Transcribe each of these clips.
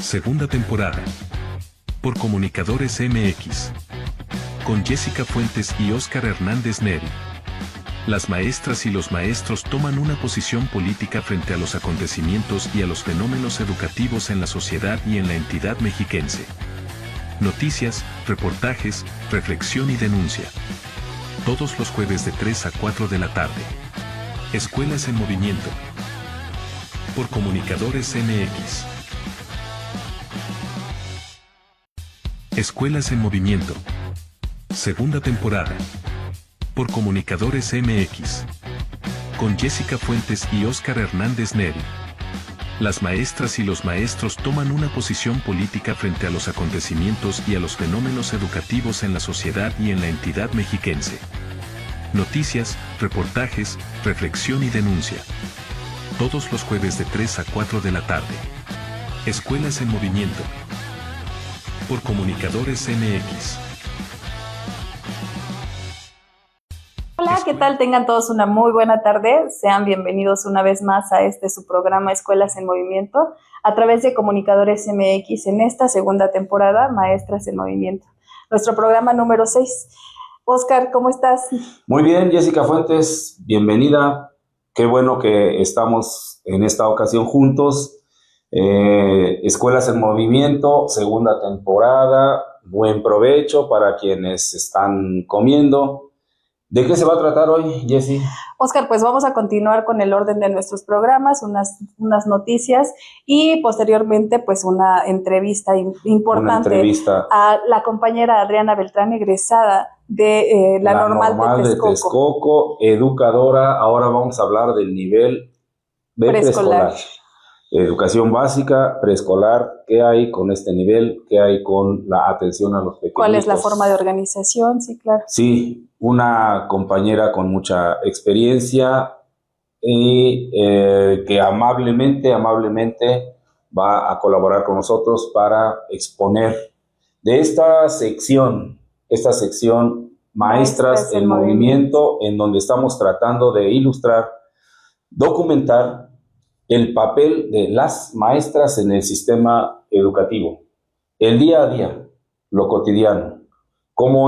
Segunda temporada. Por Comunicadores MX. Con Jessica Fuentes y Óscar Hernández Neri. Las maestras y los maestros toman una posición política frente a los acontecimientos y a los fenómenos educativos en la sociedad y en la entidad mexiquense. Noticias, reportajes, reflexión y denuncia. Todos los jueves de 3 a 4 de la tarde. Escuelas en Movimiento. Por Comunicadores MX. Escuelas en Movimiento. Segunda temporada. Por Comunicadores MX. Con Jessica Fuentes y Óscar Hernández Neri. Las maestras y los maestros toman una posición política frente a los acontecimientos y a los fenómenos educativos en la sociedad y en la entidad mexiquense. Noticias, reportajes, reflexión y denuncia. Todos los jueves de 3 a 4 de la tarde. Escuelas en Movimiento. Por Comunicadores MX. Hola, ¿qué tal? Tengan todos una muy buena tarde. Sean bienvenidos una vez más a su programa Escuelas en Movimiento a través de Comunicadores MX en esta segunda temporada, Maestras en Movimiento. Nuestro programa número 6. Óscar, ¿cómo estás? Muy bien, Jessica Fuentes, bienvenida. Qué bueno que estamos en esta ocasión juntos. Escuelas en Movimiento, segunda temporada. Buen provecho para quienes están comiendo. ¿De qué se va a tratar hoy, Jessy? Óscar, pues vamos a continuar con el orden de nuestros programas, unas noticias y posteriormente pues una entrevista importante a la compañera Adriana Beltrán, egresada de la Normal de Texcoco, educadora. Ahora vamos a hablar del nivel de preescolar. Educación básica, preescolar, ¿qué hay con este nivel? ¿Qué hay con la atención a los pequeños? ¿Cuál es la forma de organización? Sí, claro. Sí, una compañera con mucha experiencia y que amablemente va a colaborar con nosotros para exponer de esta sección Maestras en Movimiento, en donde estamos tratando de ilustrar, documentar el papel de las maestras en el sistema educativo, el día a día, lo cotidiano, cómo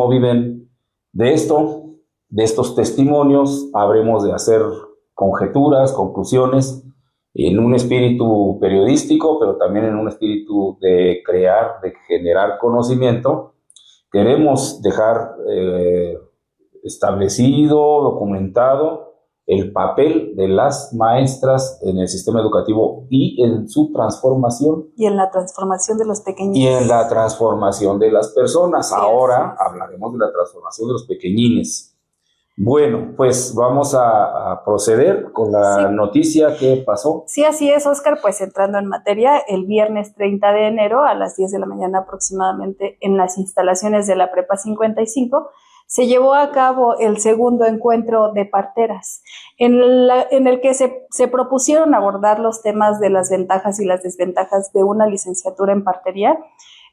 viven. De estos testimonios habremos de hacer conjeturas, conclusiones, en un espíritu periodístico, pero también en un espíritu de crear, de generar conocimiento. Queremos dejar establecido, documentado, el papel de las maestras en el sistema educativo y en su transformación. Y en la transformación de los pequeñines. Y en la transformación de las personas. Sí, ahora hablaremos de la transformación de los pequeñines. Bueno, pues vamos a proceder con la noticia que pasó. Sí, así es, Óscar. Pues entrando en materia, el viernes 30 de enero a las 10 de la mañana aproximadamente en las instalaciones de la Prepa 55, se llevó a cabo el segundo encuentro de parteras, en el que se propusieron abordar los temas de las ventajas y las desventajas de una licenciatura en partería,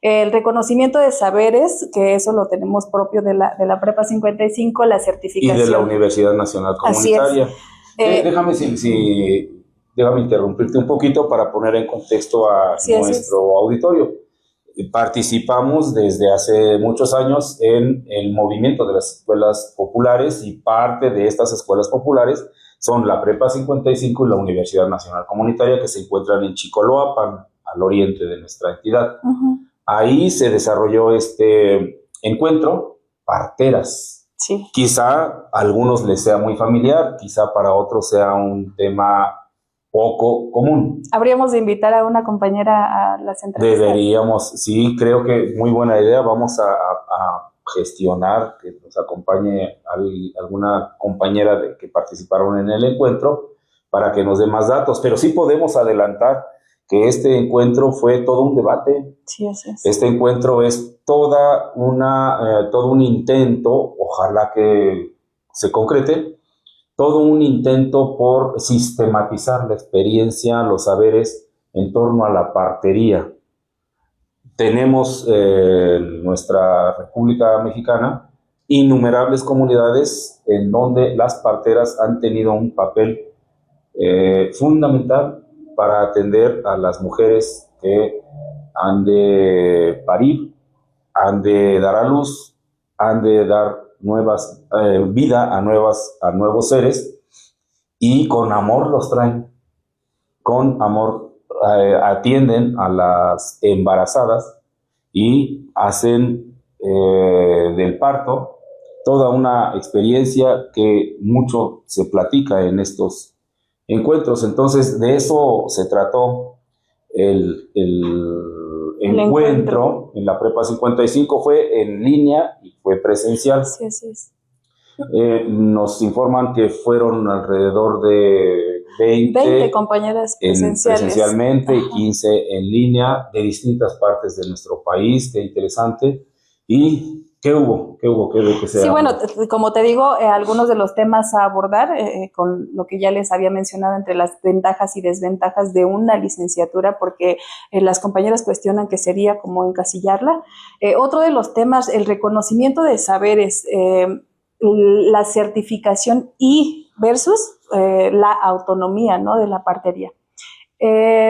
el reconocimiento de saberes, que eso lo tenemos propio de la Prepa 55, la certificación. Y de la Universidad Nacional Comunitaria. Déjame interrumpirte un poquito para poner en contexto a nuestro auditorio. Participamos desde hace muchos años en el movimiento de las escuelas populares, y parte de estas escuelas populares son la Prepa 55 y la Universidad Nacional Comunitaria, que se encuentran en Chicoloapan, al oriente de nuestra entidad. Uh-huh. Ahí se desarrolló este encuentro, parteras. Sí. Quizá a algunos les sea muy familiar, quizá para otros sea un tema poco común. Habríamos de invitar a una compañera a las entrevistas. Deberíamos, sí, creo que muy buena idea. Vamos a gestionar que nos acompañe alguna compañera que participaron en el encuentro para que nos dé más datos, pero sí podemos adelantar que este encuentro fue todo un debate. Sí, así es. Este encuentro es todo un intento, ojalá que se concrete, todo un intento por sistematizar la experiencia, los saberes en torno a la partería. Tenemos en nuestra República Mexicana innumerables comunidades en donde las parteras han tenido un papel fundamental para atender a las mujeres que han de parir, han de dar a luz, han de dar vida a nuevos seres, y con amor los traen, con amor atienden a las embarazadas y hacen del parto toda una experiencia que mucho se platica en estos encuentros. Entonces, de eso se trató el encuentro en la Prepa 55. Fue en línea y fue presencial. Sí, así es. Nos informan que fueron alrededor de 20 compañeras presencialmente y 15 en línea, de distintas partes de nuestro país. Qué interesante. ¿Y qué hubo? ¿Qué se Sí, habló? bueno, como te digo, algunos de los temas a abordar, con lo que ya les había mencionado entre las ventajas y desventajas de una licenciatura, porque las compañeras cuestionan que sería como encasillarla. Otro de los temas, el reconocimiento de saberes, la certificación y versus la autonomía, ¿no?, de la partería.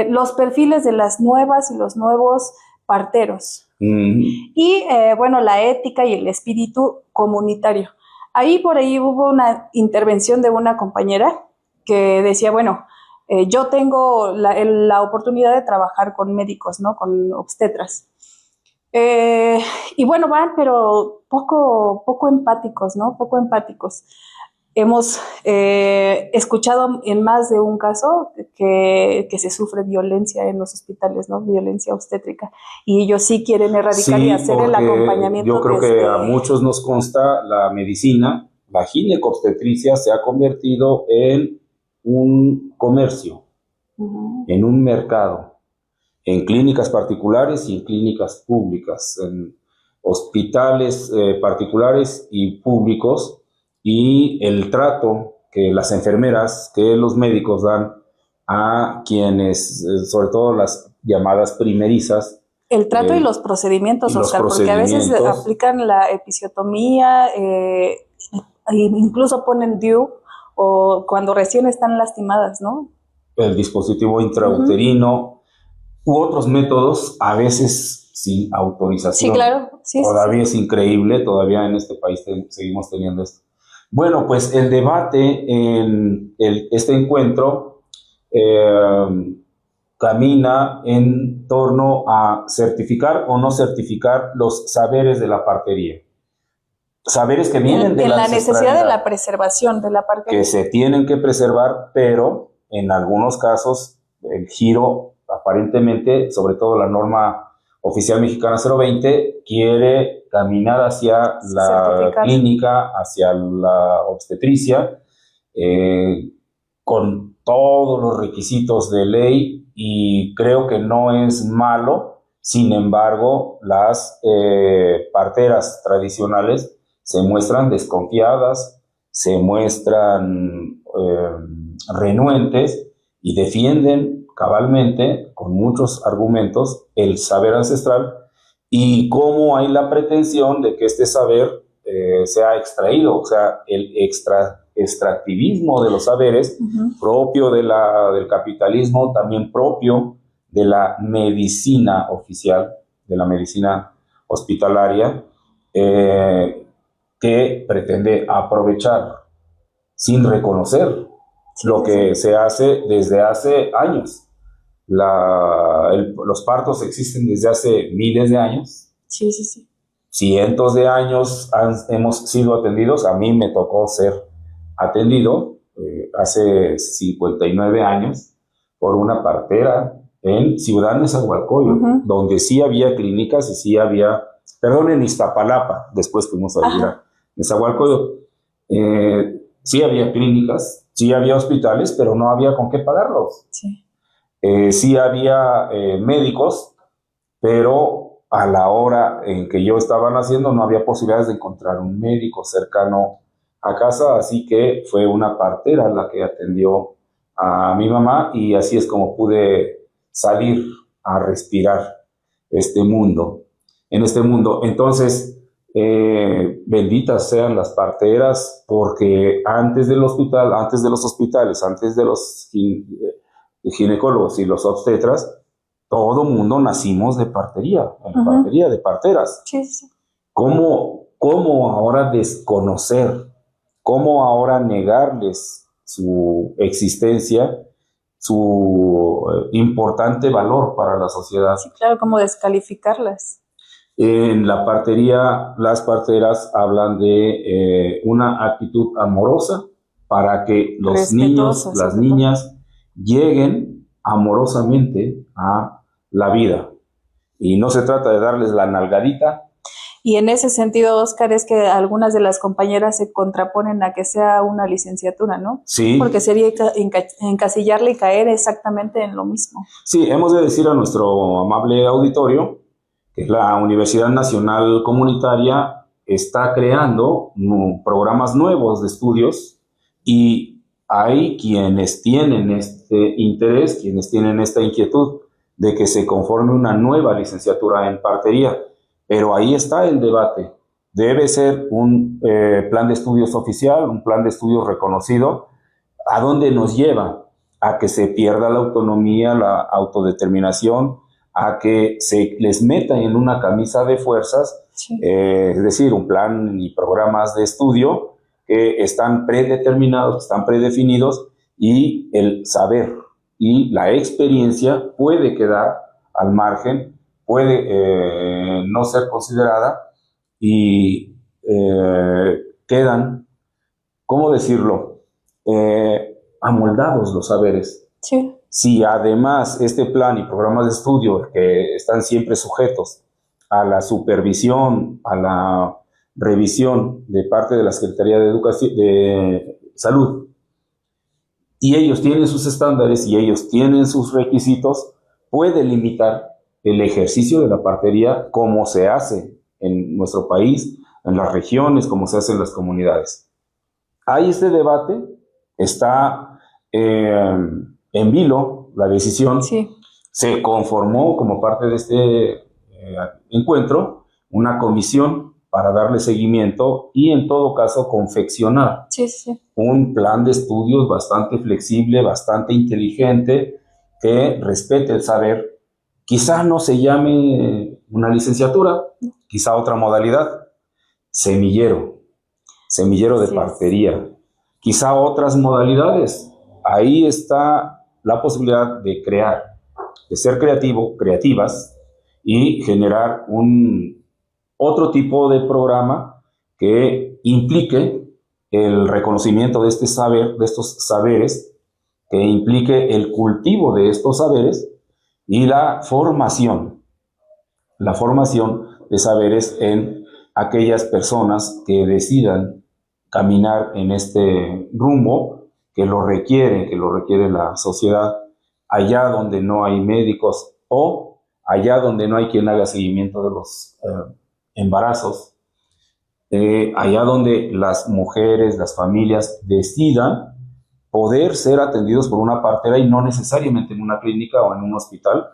Los perfiles de las nuevas y los nuevos parteros. Y bueno, la ética y el espíritu comunitario. Por ahí hubo una intervención de una compañera que decía, bueno, yo tengo la oportunidad de trabajar con médicos, ¿no?, con obstetras. Y bueno, van, pero poco empáticos, ¿no? Poco empáticos. Hemos escuchado en más de un caso que se sufre violencia en los hospitales, ¿no? Violencia obstétrica. Y ellos sí quieren erradicar y hacer el acompañamiento. Yo creo que a muchos nos consta, la medicina, la ginecobstetricia se ha convertido en un comercio, en un mercado, en clínicas particulares y en clínicas públicas, en hospitales particulares y públicos. Y el trato que las enfermeras, que los médicos dan a quienes, sobre todo las llamadas primerizas. El trato y los procedimientos, Oscar, porque a veces aplican la episiotomía, incluso ponen DIU, o cuando recién están lastimadas, ¿no? El dispositivo intrauterino, u otros métodos, a veces sin autorización. Sí, claro. Sí, todavía es increíble, todavía en este país seguimos teniendo esto. Bueno, pues el debate en este encuentro camina en torno a certificar o no certificar los saberes de la partería. Saberes que vienen de la necesidad de la preservación de la partería. Que se tienen que preservar, pero en algunos casos el giro aparentemente, sobre todo la norma oficial mexicana 020, quiere caminar hacia la clínica, hacia la obstetricia, con todos los requisitos de ley, y creo que no es malo. Sin embargo, las parteras tradicionales se muestran desconfiadas, se muestran renuentes y defienden cabalmente, con muchos argumentos, el saber ancestral, y cómo hay la pretensión de que este saber sea extraído, o sea, el extractivismo de los saberes, propio del capitalismo, también propio de la medicina oficial, de la medicina hospitalaria, que pretende aprovechar sin reconocer lo que se hace desde hace años. Los partos existen desde hace miles de años. Sí. Cientos de años hemos sido atendidos. A mí me tocó ser atendido hace 59 años por una partera en Ciudad Nezahualcóyotl, donde sí había clínicas y sí había, en Iztapalapa, después fuimos a ir a Nezahualcóyotl. Sí había clínicas, sí había hospitales, pero no había con qué pagarlos. Sí había médicos, pero a la hora en que yo estaba naciendo no había posibilidades de encontrar un médico cercano a casa, así que fue una partera la que atendió a mi mamá, y así es como pude salir a respirar en este mundo. Entonces, benditas sean las parteras, porque antes del hospital, antes de los hospitales, antes de los ginecólogos y los obstetras, todo mundo nacimos de partería, en partería, de parteras. Sí, sí. ¿Cómo ahora desconocer, cómo ahora negarles su existencia, su importante valor para la sociedad? Sí, claro, como descalificarlas. En la partería, las parteras hablan de una actitud amorosa para que los niños, Respetuosa, las sobre todo. niñas, lleguen amorosamente a la vida. Y no se trata de darles la nalgadita. Y en ese sentido, Oscar, es que algunas de las compañeras se contraponen a que sea una licenciatura, ¿no? Sí. Porque sería encasillarle y caer exactamente en lo mismo. Sí, hemos de decir a nuestro amable auditorio que la Universidad Nacional Comunitaria está creando programas nuevos de estudios y hay quienes tienen este interés, quienes tienen esta inquietud de que se conforme una nueva licenciatura en partería. Pero ahí está el debate. Debe ser un plan de estudios oficial, un plan de estudios reconocido. ¿A dónde nos lleva? A que se pierda la autonomía, la autodeterminación, a que se les meta en una camisa de fuerzas, Sí. Es decir, un plan y programas de estudio que están predeterminados, están predefinidos, y el saber y la experiencia puede quedar al margen, puede no ser considerada y quedan, ¿cómo decirlo?, amoldados los saberes. Sí. Si además este plan y programas de estudio que están siempre sujetos a la supervisión, a la revisión de parte de la Secretaría de Educación, de Salud, y ellos tienen sus estándares y ellos tienen sus requisitos, puede limitar el ejercicio de la partería como se hace en nuestro país, en las regiones, como se hace en las comunidades. Hay este debate, está en vilo la decisión. Sí. Se conformó como parte de este encuentro una comisión para darle seguimiento y en todo caso confeccionar un plan de estudios bastante flexible, bastante inteligente, que respete el saber. Quizá no se llame una licenciatura, quizá otra modalidad, semillero de partería, quizá otras modalidades. Ahí está la posibilidad de crear, de ser creativas y generar otro tipo de programa que implique el reconocimiento de este saber, de estos saberes, que implique el cultivo de estos saberes y la formación de saberes en aquellas personas que decidan caminar en este rumbo que lo requiere la sociedad, allá donde no hay médicos o allá donde no hay quien haga seguimiento de los embarazos, allá donde las mujeres, las familias decidan poder ser atendidos por una partera y no necesariamente en una clínica o en un hospital,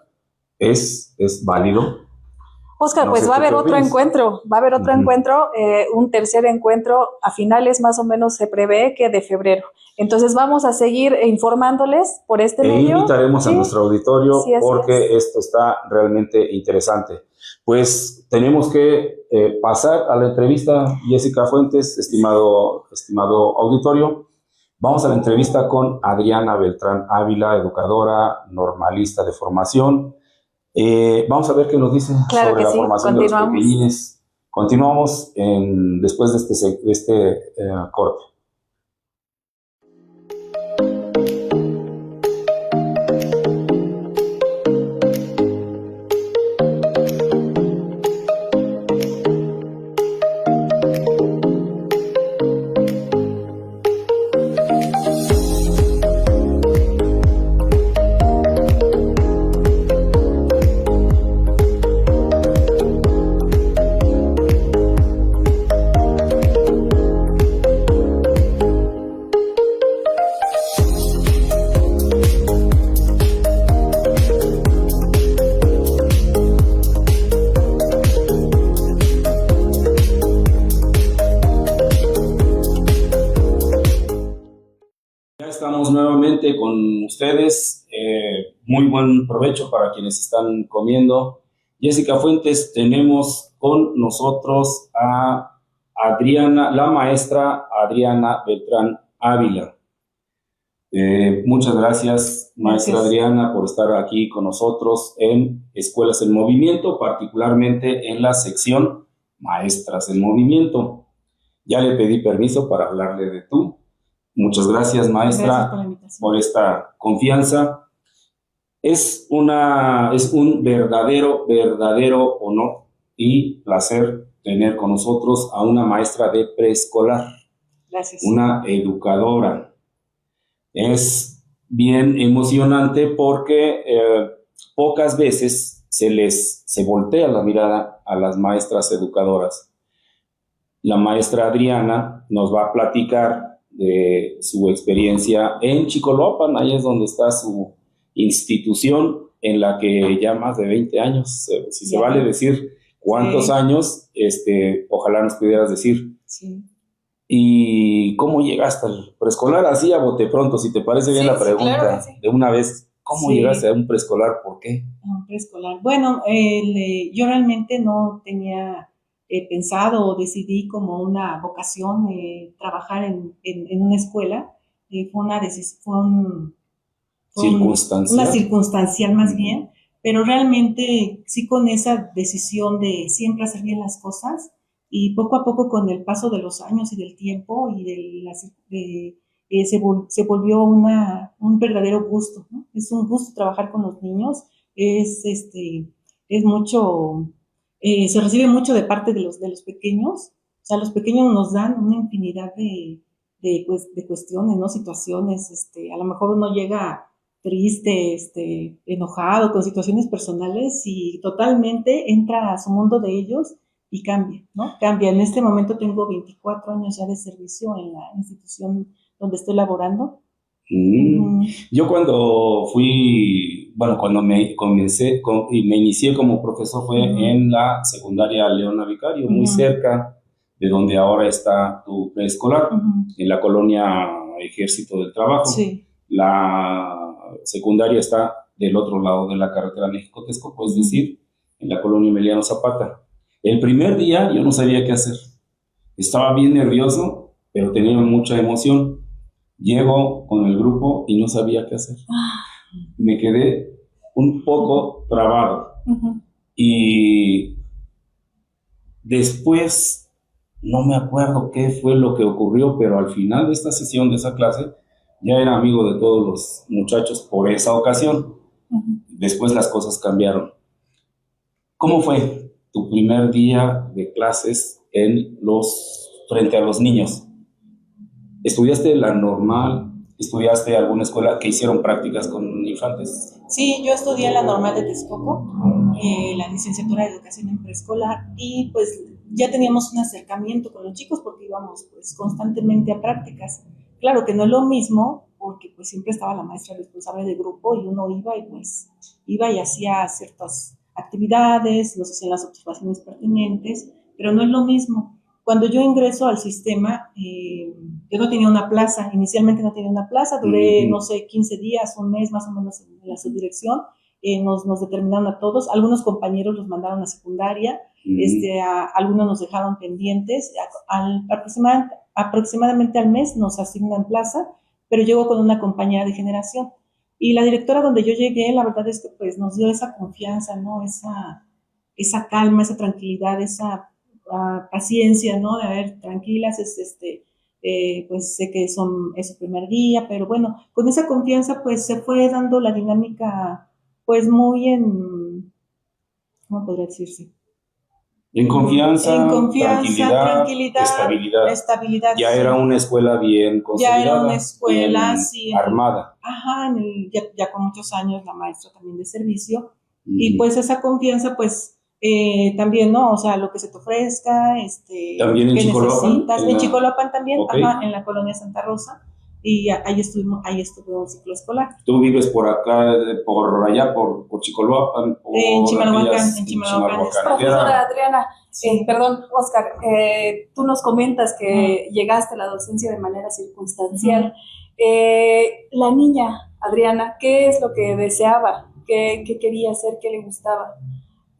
es válido. Oscar, No pues sé va a tú haber qué otro opinas. encuentro, un tercer encuentro a finales más o menos se prevé que de febrero. Entonces vamos a seguir informándoles por este medio. Invitaremos a nuestro auditorio porque es. esto está realmente interesante. Pues tenemos que pasar a la entrevista, Jessica Fuentes, estimado auditorio. Vamos a la entrevista con Adriana Beltrán Ávila, educadora, normalista de formación. Vamos a ver qué nos dice sobre la formación de los pequeñines. Continuamos después de este corte. Estamos nuevamente con ustedes. muy buen provecho para quienes están comiendo. Jessica Fuentes, tenemos con nosotros a Adriana, la maestra Adriana Beltrán Ávila. Muchas gracias, maestra Adriana, por estar aquí con nosotros en Escuelas en Movimiento, particularmente en la sección Maestras en Movimiento. Ya le pedí permiso para hablarle de tú. Muchas gracias, maestra, por esta confianza. Es un verdadero honor y placer tener con nosotros a una maestra de preescolar. Gracias. Una educadora. Es bien emocionante porque pocas veces se voltea la mirada a las maestras educadoras. La maestra Adriana nos va a platicar de su experiencia en Chicoloapan, ahí es donde está su institución, en la que ya más de 20 años, si se vale decir cuántos años, ojalá nos pudieras decir. Sí. ¿Y cómo llegaste al preescolar? Así a bote pronto, si te parece bien la pregunta, claro, de una vez. ¿Cómo llegaste a un preescolar? ¿Por qué? A un preescolar. Bueno, yo realmente no tenía pensado o decidí como una vocación trabajar en una escuela. Fue una decisión, una circunstancial más bien, pero realmente sí con esa decisión de siempre hacer bien las cosas. Y poco a poco, con el paso de los años y del tiempo, y se volvió un verdadero gusto, ¿no? Es un gusto trabajar con los niños, es mucho, se recibe mucho de parte de los pequeños. O sea, los pequeños nos dan una infinidad de cuestiones, ¿no? Situaciones, a lo mejor uno llega triste, enojado, con situaciones personales, y totalmente entra a su mundo de ellos y cambia, ¿no? Cambia. En este momento tengo 24 años ya de servicio en la institución donde estoy laborando. Yo cuando me inicié como profesor fue en la secundaria Leona Vicario, muy cerca de donde ahora está tu preescolar, en la colonia Ejército del Trabajo. Sí. La secundaria está del otro lado de la carretera México-Texcoco, es decir, en la colonia Emiliano Zapata. El primer día yo no sabía qué hacer. Estaba bien nervioso, pero tenía mucha emoción. Llego con el grupo y no sabía qué hacer. Me quedé un poco trabado. Y después, no me acuerdo qué fue lo que ocurrió, pero al final de esta sesión, de esa clase, ya era amigo de todos los muchachos por esa ocasión. Después las cosas cambiaron. ¿Cómo fue tu primer día de clases frente a los niños? ¿Estudiaste la normal? ¿Estudiaste alguna escuela que hicieron prácticas con infantes? Sí, yo estudié la normal de Texcoco, la licenciatura de educación en preescolar, y pues ya teníamos un acercamiento con los chicos porque íbamos pues constantemente a prácticas. Claro que no es lo mismo, porque pues siempre estaba la maestra responsable del grupo y uno iba y hacía ciertas actividades, nos hacían las observaciones pertinentes, pero no es lo mismo. Cuando yo ingreso al sistema, yo no tenía una plaza, inicialmente no tenía una plaza, duré, no sé, 15 días, un mes más o menos en la subdirección. Nos determinaron a todos, algunos compañeros los mandaron a secundaria, algunos nos dejaron pendientes, aproximadamente al mes nos asignan plaza, pero llego con una compañera de generación. Y la directora donde yo llegué, la verdad es que pues nos dio esa confianza, ¿no? Esa calma, esa tranquilidad, esa paciencia, ¿no? De ver, tranquilas, pues sé que es su primer día, pero bueno, con esa confianza pues se fue dando la dinámica pues muy ¿cómo podría decirse? En confianza, tranquilidad, estabilidad. Ya era una escuela bien consolidada. Ya era una escuela, sí. Armada. Ajá, ya con muchos años, la maestra también de servicio. Y pues esa confianza, pues, también, ¿no? O sea, lo que se te ofrezca, también en Chicoloapan. En Chicoloapan también, okay. Ajá, en la colonia Santa Rosa. Y ahí estuve un ciclo escolar. ¿Tú vives por acá, por allá, por Chicoloapan? En Chimalhuacán. Profesora Adriana, perdón, Oscar, tú nos comentas que llegaste a la docencia de manera circunstancial. La niña, Adriana, ¿qué es lo que deseaba? ¿Qué quería hacer? ¿Qué le gustaba?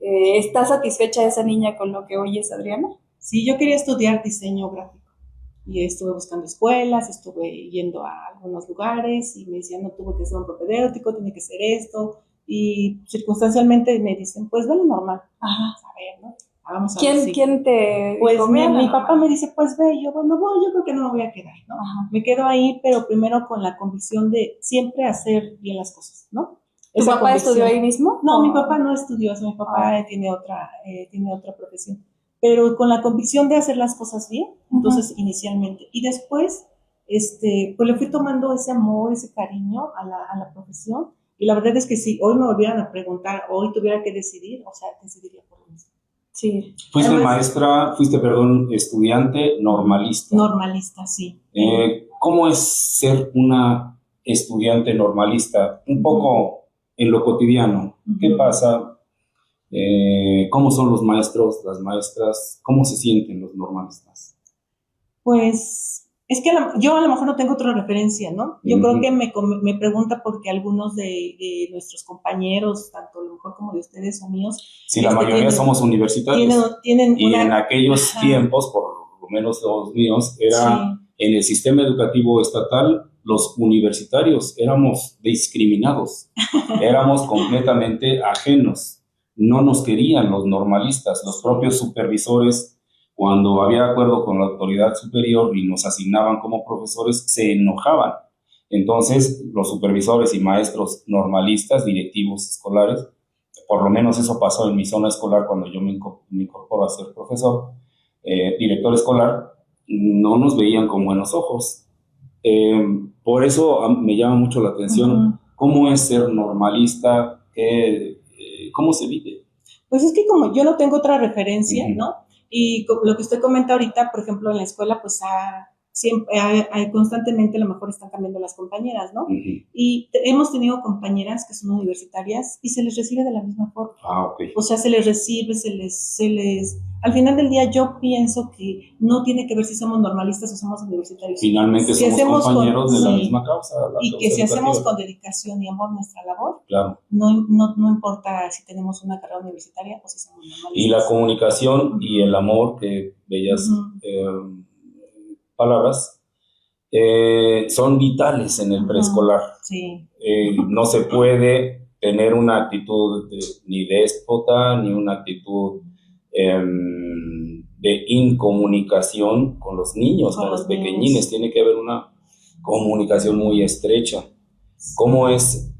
¿Está satisfecha esa niña con lo que hoy es Adriana? Sí, yo quería estudiar diseño gráfico y estuve buscando escuelas, estuve yendo a algunos lugares y me decían, no, tuvo que ser un propedéutico, tiene que ser esto, y circunstancialmente me dicen, pues ve lo normal. Ajá. A ver, ¿no? Vamos a ver ¿Quién te pues dijo, mi papá me dice, pues ve, y yo, bueno, voy, yo creo que no me voy a quedar, ¿no? Ajá. Me quedo ahí, pero primero con la convicción de siempre hacer bien las cosas, ¿no? ¿Tu Esa papá convicción. estudió ahí mismo? No, mi papá no estudió eso, mi papá tiene otra profesión, pero con la convicción de hacer las cosas bien, entonces inicialmente, y después, pues le fui tomando ese amor, ese cariño a la profesión, y la verdad es que si hoy me volvieran a preguntar, hoy tuviera que decidir, o sea, decidiría por lo mismo. Sí. Fuiste Además, maestra, estudiante normalista. Normalista, sí. ¿Cómo es ser una estudiante normalista? Un poco en lo cotidiano. ¿Qué pasa? ¿Cómo son los maestros, las maestras? ¿Cómo se sienten los normalistas? Pues es que yo a lo mejor no tengo otra referencia, ¿no? Yo creo que me pregunta porque algunos de nuestros compañeros, tanto a lo mejor como de ustedes o míos, si la mayoría somos universitarios, tienen y en aquellos tiempos, por lo menos los míos, era en el sistema educativo estatal, los universitarios éramos discriminados, éramos completamente ajenos, no nos querían los normalistas, los propios supervisores. Cuando había acuerdo con la autoridad superior y nos asignaban como profesores, se enojaban. Entonces, los supervisores y maestros normalistas, directivos escolares, por lo menos eso pasó en mi zona escolar cuando yo me incorporo a ser profesor, director escolar, no nos veían con buenos ojos. Por eso me llama mucho la atención cómo es ser normalista, cómo se vive. Pues es que como yo no tengo otra referencia, ¿no? Y lo que usted comenta ahorita, por ejemplo, en la escuela, pues siempre constantemente a lo mejor están cambiando las compañeras, ¿no? Y hemos tenido compañeras que son universitarias y se les recibe de la misma forma. O sea, se les recibe, al final del día yo pienso que no tiene que ver si somos normalistas o somos universitarios. Finalmente somos compañeros de la misma causa. Y que si hacemos con dedicación y amor nuestra labor, claro, no importa si tenemos una carrera universitaria o si somos normalistas. Y la comunicación y el amor, que bellas palabras, son vitales en el preescolar. Sí. No se puede tener una actitud ni déspota, ni una actitud de incomunicación con los niños, con los pequeñines. Tiene que haber una comunicación muy estrecha. ¿Cómo es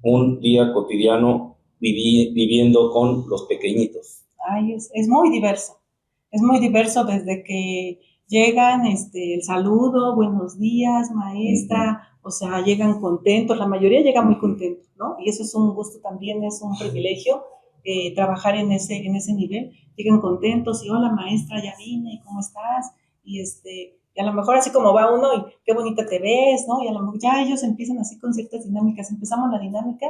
un día cotidiano viviendo con los pequeñitos? Ay, es muy diverso. Es muy diverso desde que llegan, el saludo, buenos días, maestra, o sea, llegan contentos, la mayoría llega muy contento, ¿no? Y eso es un gusto también, es un privilegio trabajar en ese nivel. Llegan contentos y hola maestra, ya vine, ¿cómo estás? Y a lo mejor así como va uno y qué bonita te ves, ¿no? Y a lo mejor ya ellos empiezan así con ciertas dinámicas. Empezamos la dinámica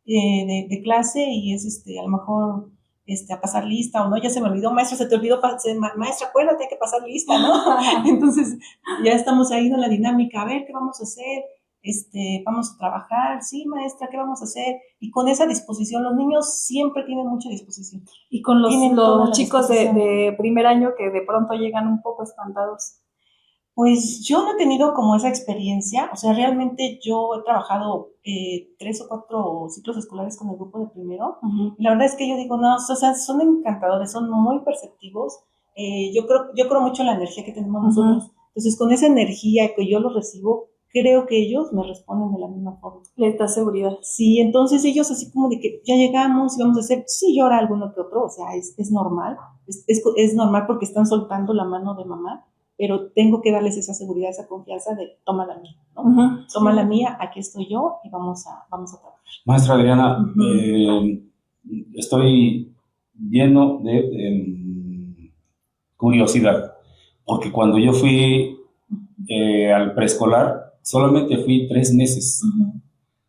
de clase y es a lo mejor a pasar lista o no, ya se me olvidó, maestra, se te olvidó, maestra, acuérdate, hay que pasar lista, ¿no? Entonces ya estamos ahí en la dinámica, a ver, ¿qué vamos a hacer? Vamos a trabajar, sí, maestra, ¿qué vamos a hacer? Y con esa disposición, los niños siempre tienen mucha disposición. Y con los chicos de primer año que de pronto llegan un poco espantados. Pues yo no he tenido como esa experiencia, o sea, realmente yo he trabajado 3 o 4 ciclos escolares con el grupo de primero, y la verdad es que yo digo, no, o sea, son encantadores, son muy perceptivos, yo creo mucho en la energía que tenemos nosotros, entonces con esa energía que yo los recibo, creo que ellos me responden de la misma forma. Les da seguridad. Sí, entonces ellos así como de que ya llegamos y vamos a hacer, sí llora alguno que otro, o sea, es normal, es normal porque están soltando la mano de mamá, pero tengo que darles esa seguridad, esa confianza de toma la mía, ¿no? Toma la mía, aquí estoy yo y vamos a trabajar. Maestra Adriana, estoy lleno de curiosidad, porque cuando yo fui al preescolar, solamente fui 3 meses.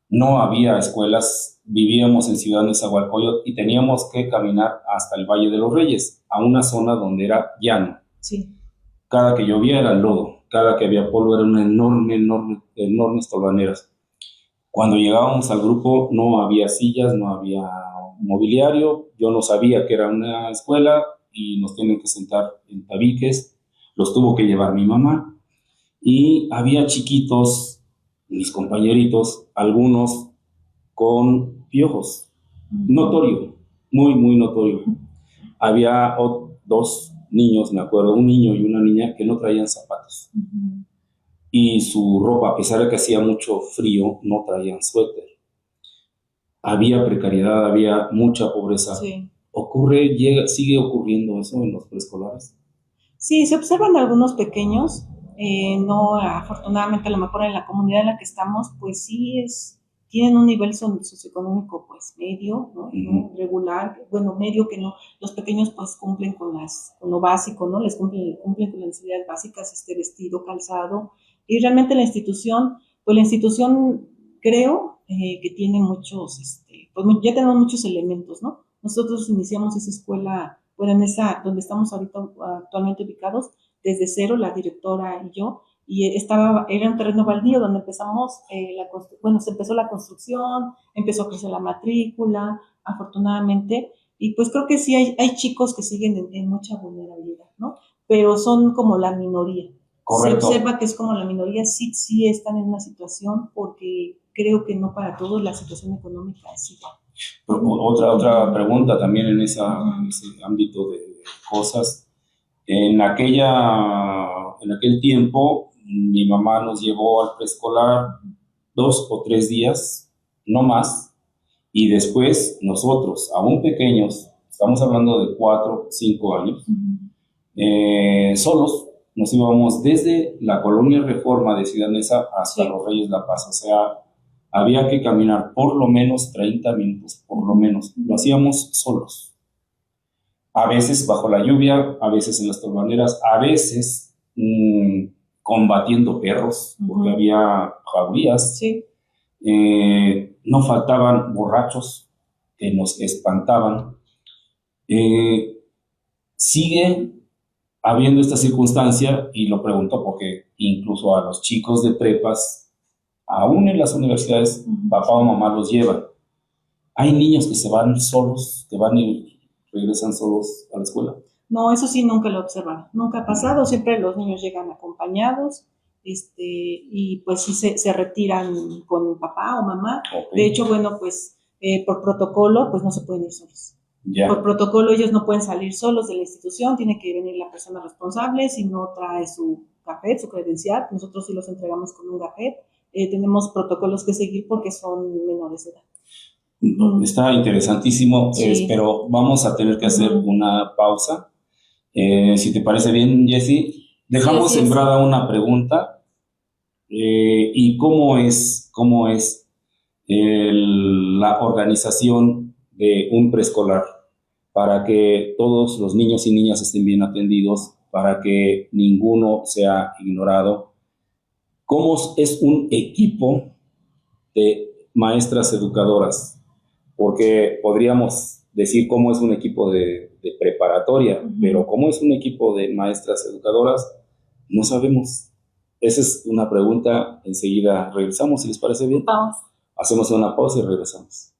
No había escuelas, vivíamos en Ciudad Nezahualcóyotl y teníamos que caminar hasta el Valle de los Reyes, a una zona donde era llano. Sí. Cada que llovía era lodo, cada que había polvo era una enormes tolvaneras. Cuando llegábamos al grupo no había sillas, no había mobiliario, yo no sabía que era una escuela y nos tienen que sentar en tabiques, los tuvo que llevar mi mamá y había chiquitos, mis compañeritos, algunos con piojos, notorio, muy, muy notorio. Había dos niños, me acuerdo, un niño y una niña que no traían zapatos. Y su ropa, a pesar de que hacía mucho frío, no traían suéter. Había precariedad, había mucha pobreza. Sí. Sigue ocurriendo eso en los preescolares. Sí, se observan algunos pequeños, no, afortunadamente, a lo mejor en la comunidad en la que estamos, pues sí tienen un nivel socioeconómico pues medio, ¿no? Uh-huh. Regular, bueno, medio que no, los pequeños pues cumplen con lo básico, ¿no? Les cumplen con las necesidades básicas, vestido, calzado, y realmente la institución creo que tiene muchos, pues ya tenemos muchos elementos, ¿no? Nosotros iniciamos esa escuela, bueno, en esa, donde estamos ahorita actualmente ubicados, desde cero, la directora y yo, y era un terreno baldío donde empezamos, se empezó la construcción, empezó a crecer la matrícula, afortunadamente, y pues creo que sí hay chicos que siguen en mucha vulnerabilidad, ¿no? Pero son como la minoría. Correcto. Se observa que es como la minoría, sí están en una situación, porque creo que no para todos la situación económica es igual. Otra pregunta también en ese ámbito de cosas. En aquel tiempo, mi mamá nos llevó al preescolar 2 o 3 días, no más, y después nosotros, aún pequeños, estamos hablando de 4, 5 años, solos nos íbamos desde la colonia Reforma de Ciudad Neza hasta Los Reyes La Paz, o sea, había que caminar por lo menos 30 minutos, por lo menos. Lo hacíamos solos. A veces bajo la lluvia, a veces en las tolvaneras, a veces combatiendo perros, porque había jaurías. Sí. No faltaban borrachos que nos espantaban. Sigue habiendo esta circunstancia, y lo pregunto porque incluso a los chicos de prepas, aún en las universidades, papá o mamá los llevan. Hay niños que se van solos, que van y regresan solos a la escuela. No, eso sí nunca lo observaron, nunca ha pasado, siempre los niños llegan acompañados, y pues sí se retiran con papá o mamá. Okay. De hecho, bueno, pues por protocolo, pues no se pueden ir solos. Yeah. Por protocolo ellos no pueden salir solos de la institución, tiene que venir la persona responsable, si no trae su gafet, su credencial, nosotros sí los entregamos con un gafet. Tenemos protocolos que seguir porque son menores de edad. Está interesantísimo, sí. Pero vamos a tener que hacer una pausa. Si te parece bien, Jessie, dejamos sembrada una pregunta. ¿Y cómo es la organización de un preescolar para que todos los niños y niñas estén bien atendidos, para que ninguno sea ignorado? ¿Cómo es un equipo de maestras educadoras? Porque podríamos decir cómo es un equipo de preparatoria, pero cómo es un equipo de maestras educadoras, no sabemos. Esa es una pregunta. Enseguida regresamos, si les parece bien. Vamos. Hacemos una pausa y regresamos.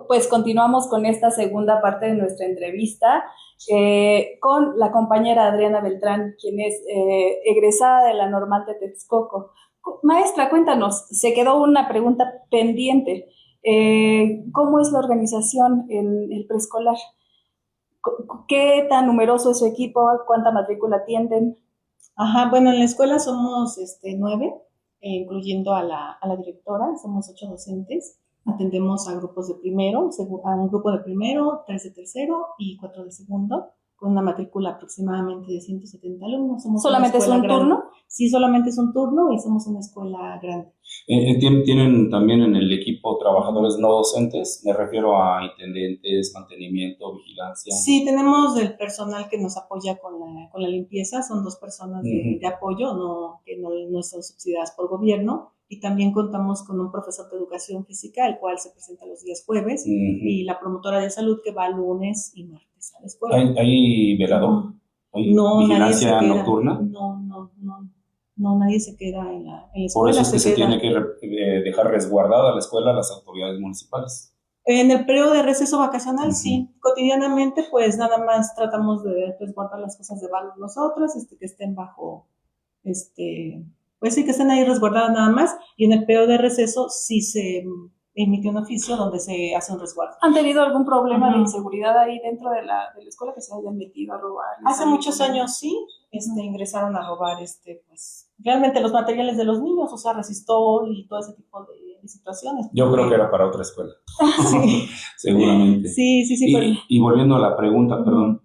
Pues continuamos con esta segunda parte de nuestra entrevista con la compañera Adriana Beltrán, quien es egresada de la Normal de Texcoco. Maestra, cuéntanos, se quedó una pregunta pendiente. ¿Cómo es la organización en el preescolar? ¿Qué tan numeroso es su equipo? ¿Cuánta matrícula atienden? Ajá, bueno, en la escuela somos 9, incluyendo a la directora, somos 8 docentes. Atendemos a grupos de primero, a un grupo de primero, 3 de tercero y 4 de segundo, con una matrícula aproximadamente de 170 alumnos. Somos ¿Solamente es un grande. turno? Sí, solamente es un turno y somos una escuela grande. ¿Tienen también en el equipo trabajadores no docentes? Me refiero a intendentes, mantenimiento, vigilancia. Sí, tenemos el personal que nos apoya con la limpieza, son 2 personas de apoyo, que no son subsidiadas por gobierno, y también contamos con un profesor de educación física, el cual se presenta los días jueves, y la promotora de salud que va lunes y martes a la escuela. ¿Hay velador? ¿Hay vigilancia nocturna? No, nadie se queda en la escuela. Por eso es que se tiene que dejar resguardada la escuela a las autoridades municipales. En el periodo de receso vacacional, sí. Cotidianamente, pues nada más tratamos de resguardar las cosas de valor nosotras, que estén bajo, pues sí, que estén ahí resguardadas nada más. Y en el periodo de receso sí se emite un oficio donde se hace un resguardo. ¿Han tenido algún problema de inseguridad ahí dentro de la escuela, que se hayan metido a robar? Hace muchos años sí, ingresaron a robar, pues realmente los materiales de los niños, o sea, resistol y todo ese tipo de situaciones. Yo creo que era para otra escuela. Sí. Seguramente. Sí. Y volviendo a la pregunta, perdón,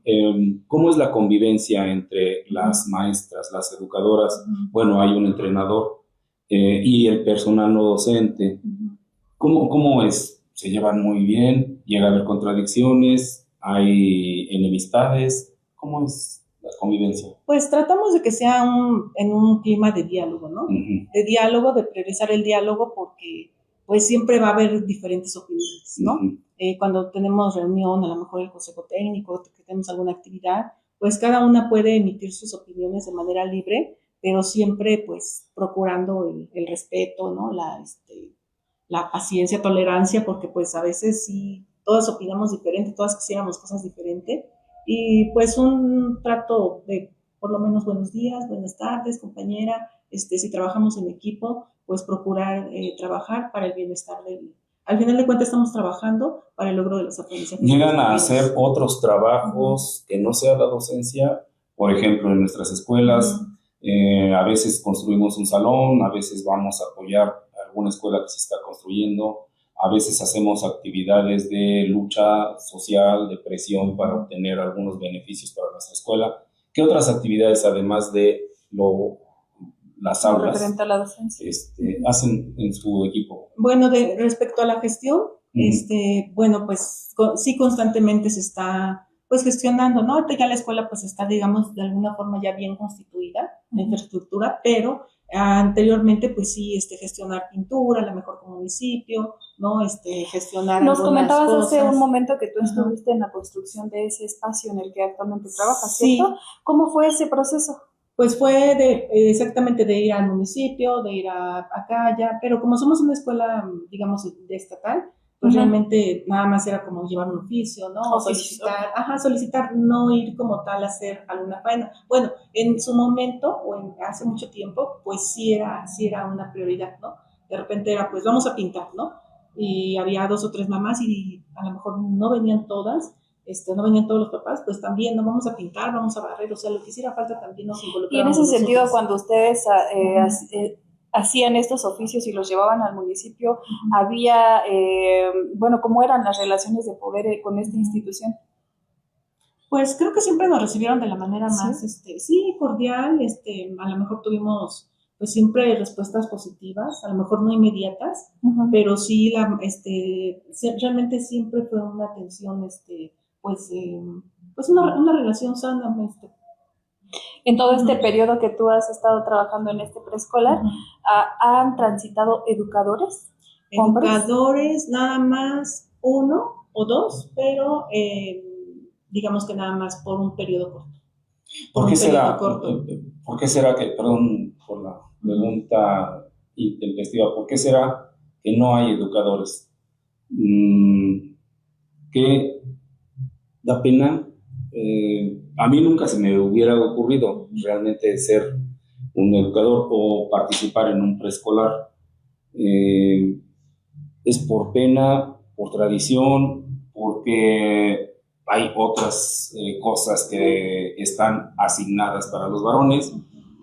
¿cómo es la convivencia entre las maestras, las educadoras? Bueno, hay un entrenador y el personal no docente. ¿Cómo es? ¿Se llevan muy bien? ¿Llega a haber contradicciones? ¿Hay enemistades? ¿Cómo es la convivencia? Pues tratamos de que sea en un clima de diálogo, ¿no? De diálogo, de priorizar el diálogo, porque pues siempre va a haber diferentes opiniones, ¿no? Cuando tenemos reunión, a lo mejor el consejo técnico, que tenemos alguna actividad, pues cada una puede emitir sus opiniones de manera libre, pero siempre pues procurando el respeto, ¿no? La paciencia, tolerancia, porque pues a veces sí, todas opinamos diferente, todas quisiéramos cosas diferentes, y pues un trato de por lo menos buenos días, buenas tardes, compañera, si trabajamos en equipo, pues procurar trabajar para el bienestar al final de cuentas estamos trabajando para el logro de los aprendizajes. ¿Llegan a hacer otros trabajos que no sea la docencia? Por ejemplo, en nuestras escuelas, a veces construimos un salón, a veces vamos a apoyar alguna escuela que se está construyendo, a veces hacemos actividades de lucha social, de presión para obtener algunos beneficios para nuestra escuela. ¿Qué otras actividades, además de las aulas, referente a la docencia, hacen en su equipo? Bueno, respecto a la gestión, bueno, pues sí, constantemente se está pues gestionando, ¿no? Ahorita ya la escuela pues está, digamos, de alguna forma ya bien constituida, la infraestructura, pero anteriormente pues sí, gestionar pintura, a lo mejor como municipio, ¿no? Gestionar Nos comentabas cosas. Hace un momento que tú estuviste en la construcción de ese espacio en el que actualmente trabajas, ¿cierto? Sí. ¿Cómo fue ese proceso? Pues fue exactamente de ir al municipio, de ir acá, allá, pero como somos una escuela, digamos, de estatal, pues realmente nada más era como llevar un oficio, ¿no? O solicitar, no ir como tal a hacer alguna faena. Bueno, en su momento, o hace mucho tiempo, pues sí era una prioridad, ¿no? De repente era, pues vamos a pintar, ¿no? Y había 2 o 3 mamás y a lo mejor no venían todas, no venían todos los papás, pues también no vamos a pintar, vamos a barrer, o sea, lo que hiciera falta también nos involucramos. Y en ese sentido, cuando ustedes hacían estos oficios y los llevaban al municipio, había, bueno, ¿cómo eran las relaciones de poder con esta institución? Pues creo que siempre nos recibieron de la manera más, sí, cordial, a lo mejor tuvimos pues siempre respuestas positivas, a lo mejor no inmediatas, pero sí, realmente siempre fue una atención, pues una relación sana. En todo este periodo que tú has estado trabajando en este preescolar, ¿han transitado educadores? Educadores, nada más 1 o 2, pero digamos que nada más por un periodo corto. ¿Por qué será que, perdón por la pregunta intempestiva, por qué será que no hay educadores? Que da pena. A mí nunca se me hubiera ocurrido realmente ser un educador o participar en un preescolar. Es por pena, por tradición, porque hay otras cosas que están asignadas para los varones.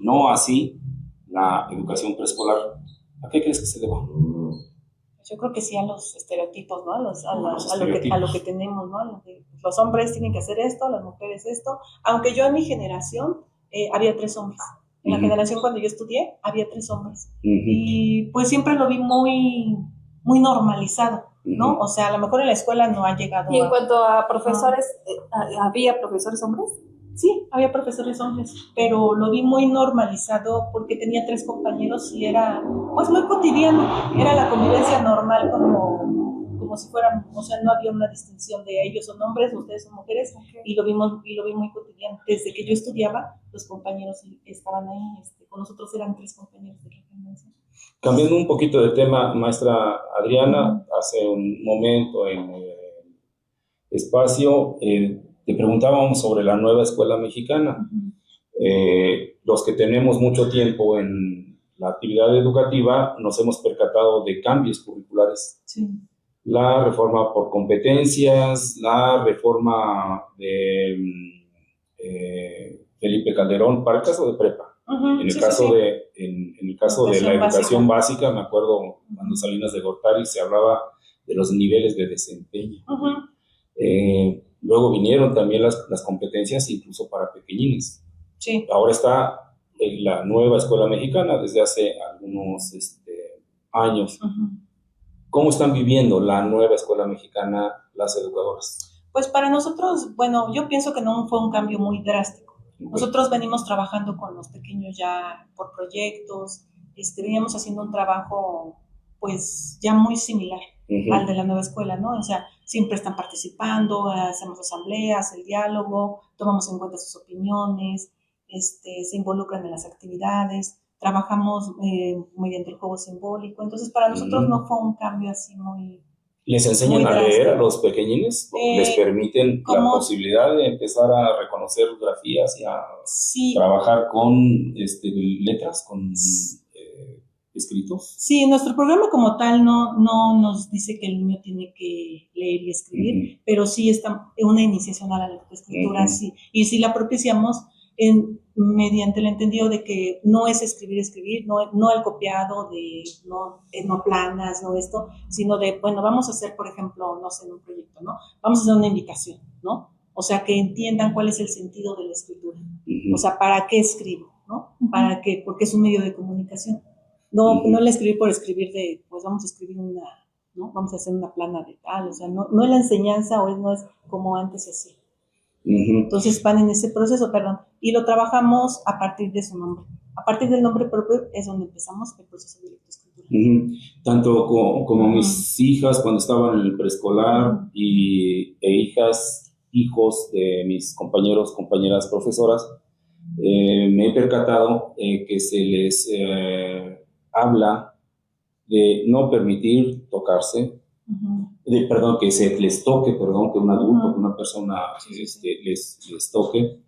no así la educación preescolar. ¿A qué crees que se deba? Yo creo que sí a los estereotipos, ¿no? Los A lo estereotipos. que tenemos, ¿no? Los hombres tienen que hacer esto, las mujeres esto. Aunque yo en mi generación había 3 hombres. En la generación cuando yo estudié había 3 hombres. Y pues siempre lo vi muy, muy normalizado, ¿no? O sea, a lo mejor en la escuela no ha llegado. Y en cuanto a profesores, ¿había profesores hombres? Sí, había profesores hombres, pero lo vi muy normalizado porque tenía 3 compañeros y era pues muy cotidiano, era la convivencia normal como si fueran, o sea, no había una distinción de ellos son hombres, ustedes son mujeres, y lo vi muy cotidiano. Desde que yo estudiaba, los compañeros estaban ahí, con nosotros eran 3 compañeros de referencia. Cambiando un poquito de tema, maestra Adriana, hace un momento en el espacio te preguntábamos sobre la nueva escuela mexicana. Los que tenemos mucho tiempo en la actividad educativa nos hemos percatado de cambios curriculares. Sí. La reforma por competencias, la reforma de Felipe Calderón para el caso de prepa. En el caso de la educación básica, me acuerdo cuando Salinas de Gortari se hablaba de los niveles de desempeño. Luego vinieron también las competencias incluso para pequeñines. Sí. Ahora está la nueva escuela mexicana desde hace algunos años. ¿Cómo están viviendo la nueva escuela mexicana las educadoras? Pues para nosotros, bueno, yo pienso que no fue un cambio muy drástico. Nosotros venimos trabajando con los pequeños ya por proyectos, veníamos haciendo un trabajo pues ya muy similar al de la nueva escuela, ¿no? O sea, siempre están participando, hacemos asambleas, el diálogo, tomamos en cuenta sus opiniones, se involucran en las actividades, trabajamos mediante el juego simbólico, entonces para nosotros no fue un cambio así muy... ¿Les enseñan a leer a los pequeñines? ¿Les permiten la posibilidad de empezar a reconocer grafías y a trabajar con letras, con escritos? Sí, nuestro programa como tal no nos dice que el niño tiene que leer y escribir, pero sí está una iniciación a la lectoescritura, sí. Y sí la propiciamos mediante el entendido de que no es escribir, no el copiado, no planas, no esto, sino de, bueno, vamos a hacer, por ejemplo, no sé, en un proyecto, ¿no? Vamos a hacer una invitación, ¿no? O sea, que entiendan cuál es el sentido de la escritura. O sea, ¿para qué escribo, no? ¿Para qué? Porque es un medio de comunicación. No el escribir por escribir de, pues vamos a escribir ¿no? Vamos a hacer una plana de tal, o sea, no es la enseñanza no es como antes se hacía. Entonces van en ese proceso, y lo trabajamos a partir de su nombre. A partir del nombre propio es donde empezamos el proceso de lectoescritura. Tanto como mis hijas cuando estaban en el preescolar hijos de mis compañeras profesoras, me he percatado que se les habla de no permitir tocarse, que se les toque, que un adulto, que una persona les toque,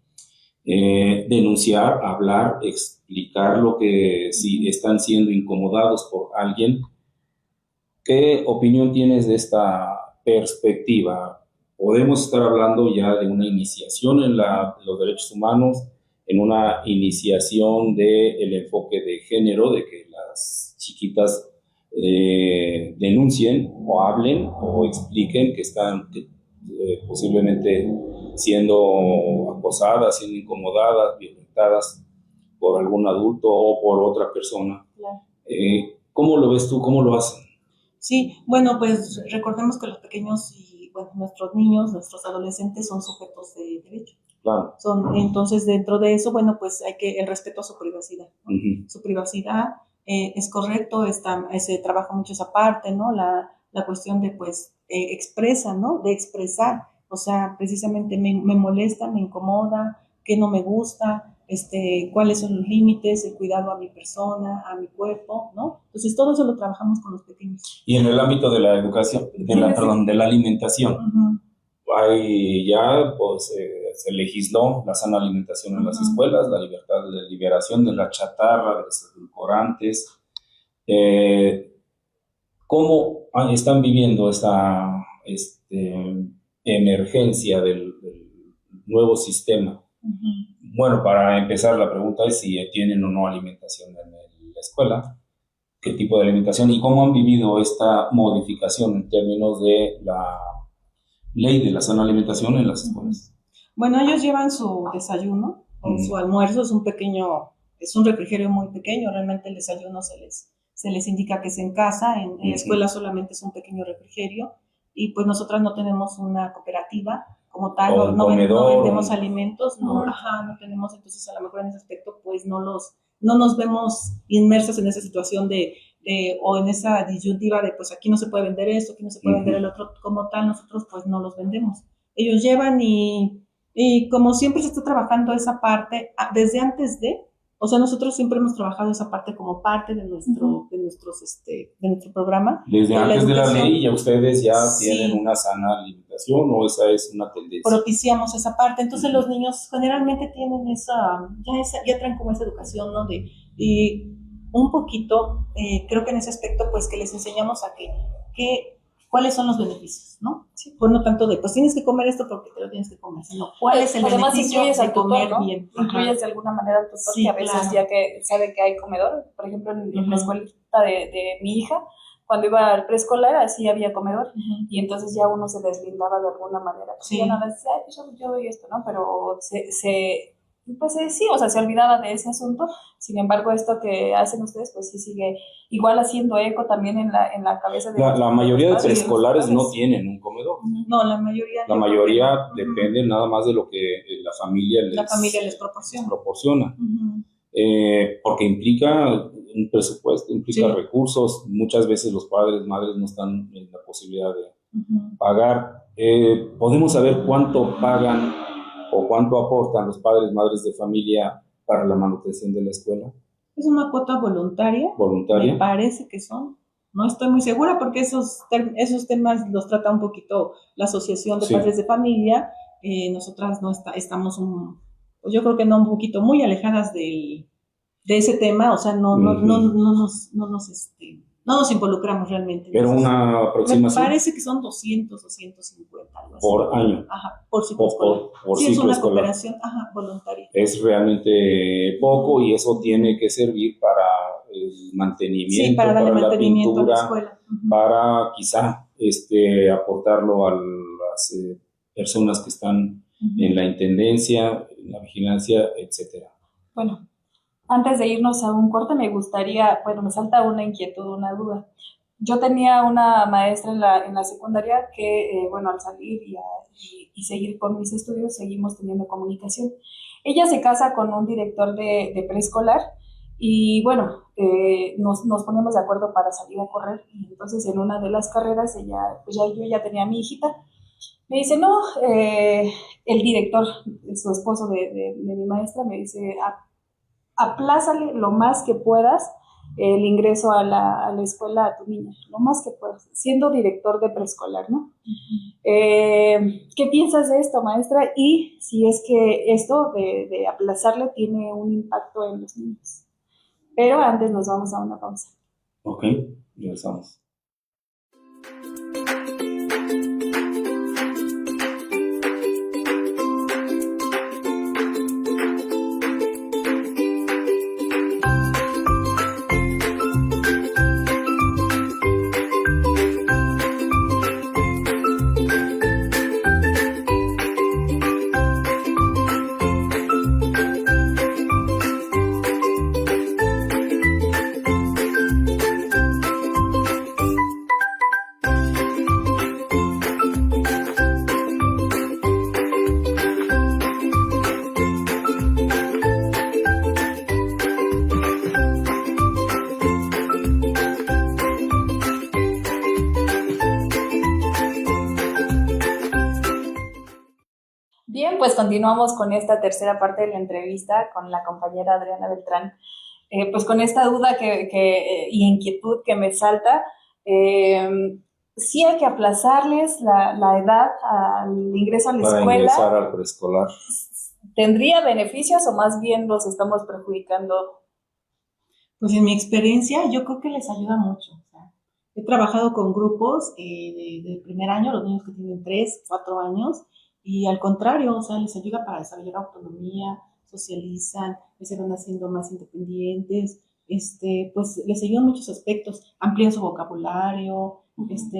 denunciar, hablar, explicar lo que si están siendo incomodados por alguien. ¿Qué opinión tienes de esta perspectiva? ¿Podemos estar hablando ya de una iniciación en los derechos humanos, en una iniciación del enfoque de género, de que las chiquitas denuncien o hablen o expliquen que están posiblemente siendo acosadas, siendo incomodadas, violentadas por algún adulto o por otra persona? Claro. ¿Cómo lo ves tú? ¿Cómo lo hacen? Sí, bueno, pues recordemos que los pequeños y nuestros niños, nuestros adolescentes son sujetos de derecho. Claro. Entonces, dentro de eso, bueno, pues hay el respeto a su privacidad, ¿no? Su privacidad es correcto, se trabaja mucho esa parte, ¿no? La cuestión de, pues, expresa, ¿no? De expresar, o sea, precisamente me molesta, me incomoda, qué no me gusta, cuáles son los límites, el cuidado a mi persona, a mi cuerpo, ¿no? Entonces, todo eso lo trabajamos con los pequeños. Y en el ámbito de la educación, de la alimentación, hay ya, pues, se legisló la sana alimentación en las escuelas, la liberación de la chatarra, de los edulcorantes. ¿Cómo están viviendo esta emergencia del nuevo sistema Bueno, para empezar, la pregunta es si tienen o no alimentación en la escuela, qué tipo de alimentación y cómo han vivido esta modificación en términos de la ley de la sana alimentación en las escuelas. Bueno, ellos llevan su desayuno o su almuerzo, es un refrigerio muy pequeño, realmente el desayuno se les indica que es en casa, en la escuela solamente es un pequeño refrigerio, y pues nosotras no tenemos una cooperativa como tal, no vendemos alimentos, no tenemos, entonces a lo mejor en ese aspecto pues no nos vemos inmersos en esa situación o en esa disyuntiva de pues aquí no se puede vender esto, aquí no se puede vender el otro, como tal nosotros pues no los vendemos. Ellos llevan y como siempre se está trabajando esa parte, desde antes o sea, nosotros siempre hemos trabajado esa parte como parte de nuestro programa. Desde antes de la ley, ya ustedes ya tienen una sana alimentación, o esa es una tendencia. Propiciamos esa parte. Entonces los niños generalmente tienen ya traen como esa educación, ¿no? Y un poquito, creo que en ese aspecto, pues que les enseñamos a cuáles son los beneficios, ¿no? Sí. Pues no tanto de, pues tienes que comer esto porque te lo tienes que comer, sino cuál es el beneficio de comer bien. Incluyes de alguna manera al tutor, que a veces ya que sabe que hay comedor, por ejemplo en la escuelita de mi hija, cuando iba al preescolar, así había comedor, y entonces ya uno se deslindaba de alguna manera. Pues ya no les decía, pues yo doy esto, ¿no? Pero sí, o sea, se olvidaba de ese asunto. Sin embargo, esto que hacen ustedes, pues sí sigue igual haciendo eco también en la cabeza de la mayoría de preescolares no tienen un comedor. No, la mayoría. La mayoría depende nada más de lo que la familia les proporciona. Porque implica un presupuesto, implica recursos. Muchas veces los padres, madres no están en la posibilidad de pagar. ¿Podemos saber cuánto pagan o cuánto aportan los padres, madres de familia para la manutención de la escuela? Es una cuota voluntaria. Me parece que son. No estoy muy segura porque esos temas los trata un poquito la Asociación de Padres de Familia. Nosotras no estamos, pues yo creo que no, un poquito muy alejadas de ese tema. O sea, no nos involucramos realmente. Pero una aproximación. Me parece que son 200 o 150, algo así. Por año. Por ciclo escolar. Sí, es una cooperación voluntaria. Es realmente poco y eso tiene que servir para el mantenimiento, para darle mantenimiento la pintura, a la escuela. Para quizá aportarlo a las personas que están en la intendencia, en la vigilancia, etcétera. Bueno, antes de irnos a un corte, me salta una inquietud, una duda. Yo tenía una maestra en la secundaria que, al salir y seguir con mis estudios, seguimos teniendo comunicación. Ella se casa con un director de preescolar y, nos ponemos de acuerdo para salir a correr. Y entonces, en una de las carreras, yo ya tenía a mi hijita. Me dice, no, el director, su esposo de mi maestra, me dice, aplázale lo más que puedas el ingreso a la escuela a tu niña, lo más que puedas, siendo director de preescolar, ¿no? ¿Qué piensas de esto, maestra? Y si es que esto de aplazarle tiene un impacto en los niños. Pero antes nos vamos a una pausa. Ok, regresamos. Bien, pues continuamos con esta tercera parte de la entrevista con la compañera Adriana Beltrán. Pues con esta duda y inquietud que me salta, sí hay que aplazarles la edad al ingreso a la escuela. Para ingresar al preescolar. ¿Tendría beneficios o más bien los estamos perjudicando? Pues en mi experiencia yo creo que les ayuda mucho. O sea, he trabajado con grupos del primer año, los niños que tienen 3, 4 años, y al contrario, o sea, les ayuda para desarrollar autonomía, socializan, se van haciendo más independientes, pues les ayuda en muchos aspectos, amplían su vocabulario,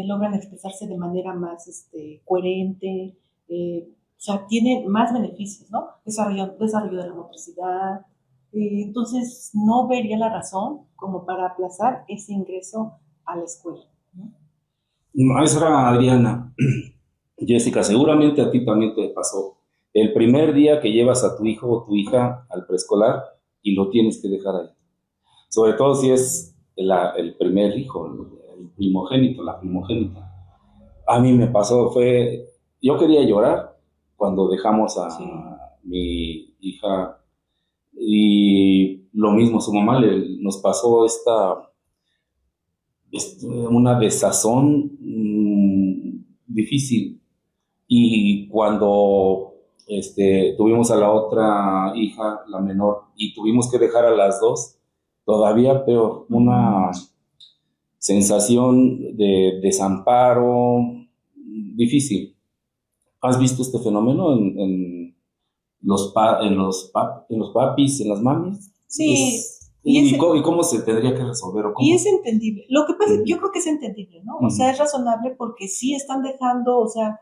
logran expresarse de manera más coherente, o sea, tiene más beneficios, ¿no? Desarrollo de la motricidad. Entonces, no vería la razón como para aplazar ese ingreso a la escuela, ¿no? Maestra Adriana, Jessica, seguramente a ti también te pasó. El primer día que llevas a tu hijo o tu hija al preescolar y lo tienes que dejar ahí. Sobre todo si es el primer hijo, el primogénito, la primogénita. A mí me pasó, yo quería llorar cuando dejamos a Sí. mi hija y lo mismo, su mamá nos pasó una desazón difícil. Y cuando tuvimos a la otra hija, la menor, y tuvimos que dejar a las dos, todavía peor, una sensación de desamparo difícil. ¿Has visto este fenómeno en los papis, en las mamis? Sí, ¿Y cómo se tendría que resolver? ¿O cómo? y es entendible. Lo que pasa, yo creo que es entendible, ¿no? O sea, es razonable porque sí están dejando, o sea,